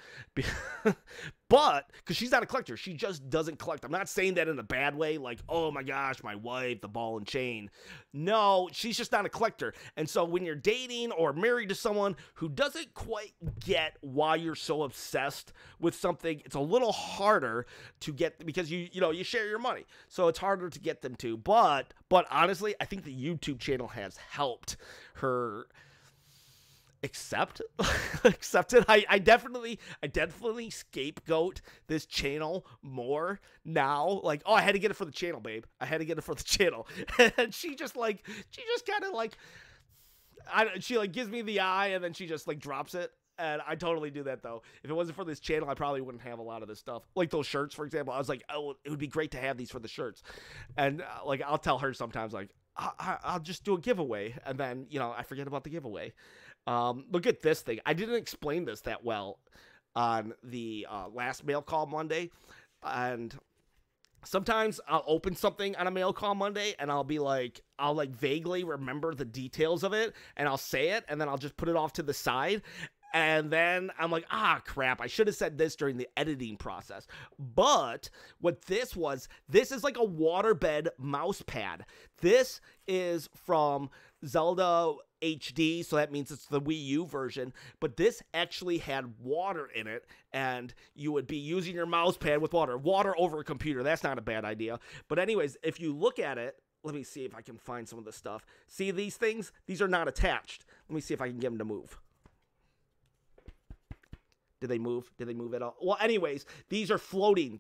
But, because she's not a collector, she just doesn't collect. I'm not saying that in a bad way, like, oh my gosh, my wife, the ball and chain. No, she's just not a collector. And so when you're dating or married to someone who doesn't quite get why you're so obsessed with something, it's a little harder to get, because you share your money. So it's harder to get them to. But honestly, I think the YouTube channel has helped her accept it. I definitely scapegoat this channel more now. Like, oh, I had to get it for the channel, babe. I had to get it for the channel. And she just kind of like, she like gives me the eye and then she just like drops it. And I totally do that though. If it wasn't for this channel, I probably wouldn't have a lot of this stuff. Like those shirts, for example. I was like, oh, it would be great to have these for the shirts. And like, I'll tell her sometimes like, I'll just do a giveaway. And then, I forget about the giveaway. Look at this thing. I didn't explain this that well on the last Mail Call Monday. And sometimes I'll open something on a Mail Call Monday and I'll vaguely remember the details of it and I'll say it and then I'll just put it off to the side. And then I'm like, ah, crap, I should have said this during the editing process. But what this is like a waterbed mouse pad. This is from Zelda HD, so that means it's the Wii U version, but this actually had water in it, and you would be using your mouse pad with water over a computer. That's not a bad idea. But anyways, if you look at it, let me see if I can find some of the stuff. See these things? These are not attached. Let me see if I can get them to move. Did they move? Did they move at all? Well, anyways, these are floating.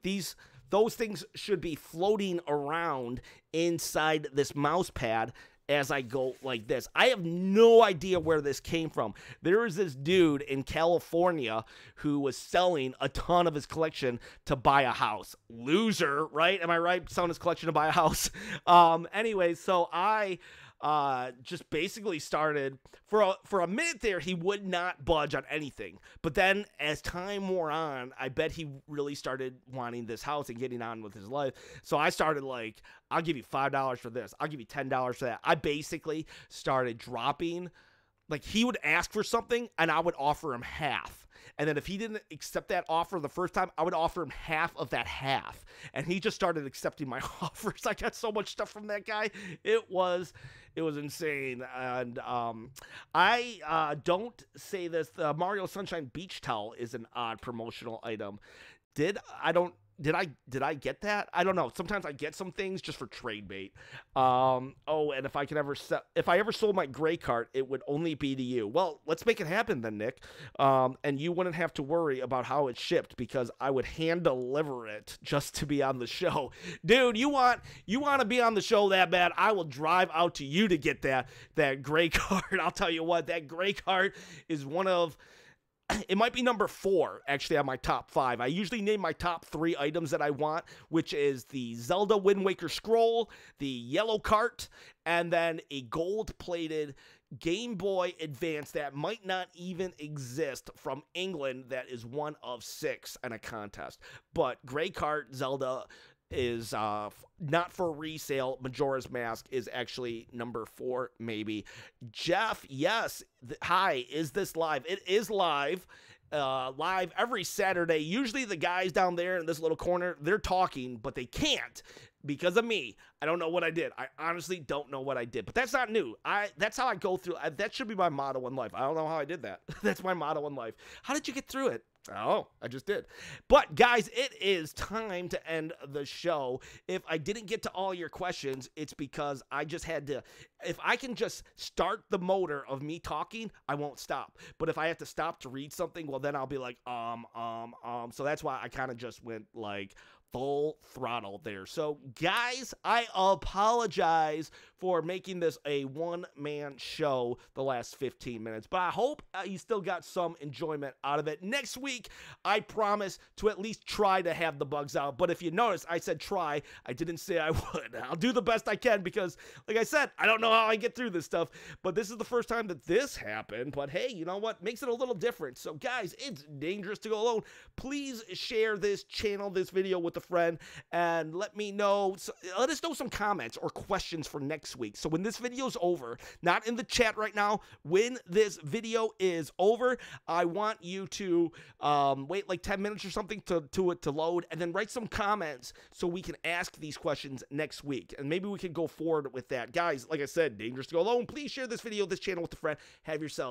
Those things should be floating around inside this mouse pad as I go like this. I have no idea where this came from. There is this dude in California who was selling a ton of his collection to buy a house. Loser, right? Am I right? Selling his collection to buy a house. Anyway, so I just basically started for a minute there. He would not budge on anything, but then as time wore on, I bet he really started wanting this house and getting on with his life. So I started like, I'll give you $5 for this, I'll give you $10 for that. I basically started dropping, like, he would ask for something and I would offer him half. And then if he didn't accept that offer the first time, I would offer him half of that half. And he just started accepting my offers. I got so much stuff from that guy. It was insane. And I don't say this. The Mario Sunshine Beach Towel is an odd promotional item. Did I get that? I don't know. Sometimes I get some things just for trade bait. And if I ever sold my gray cart, it would only be to you. Well, let's make it happen then, Nick. And you wouldn't have to worry about how it's shipped because I would hand deliver it just to be on the show. Dude, you want to be on the show that bad? I will drive out to you to get that gray cart. I'll tell you what, that gray cart is one of, it might be number 4, actually, on my top 5. I usually name my top 3 items that I want, which is the Zelda Wind Waker Scroll, the yellow cart, and then a gold-plated Game Boy Advance that might not even exist from England that is one of 6 in a contest. But gray cart, Zelda is not for resale. Majora's Mask is actually number 4, maybe. Jeff, yes. Hi, is this live? It is live. Live every Saturday. Usually the guys down there in this little corner, they're talking, but they can't because of me. I don't know what I did. I honestly don't know what I did, but that's not new. That's how I go through. That should be my motto in life. I don't know how I did that. That's my motto in life. How did you get through it? Oh, I just did. But guys, it is time to end the show. If I didn't get to all your questions, it's because I just had to, if I can just start the motor of me talking, I won't stop. But if I have to stop to read something, well, then I'll be like, So that's why I kind of just went like full throttle there. So guys, I apologize for making this a one-man show the last 15 minutes, but I hope you still got some enjoyment out of it. Next week, I promise to at least try to have the bugs out, but if you notice, I said try. I didn't say I would. I'll do the best I can because, like I said, I don't know how I get through this stuff, but this is the first time that this happened, but hey, you know what? Makes it a little different. So guys, it's dangerous to go alone. Please share this channel, this video with a friend, and let me know, let us know some comments or questions for next week. So when this video's over, not in the chat right now, when this video is over, I want you to wait like 10 minutes or something to load, and then write some comments so we can ask these questions next week, and maybe we can go forward with that. Guys, like I said, dangerous to go alone. Please share this video, this channel with a friend. Have yourselves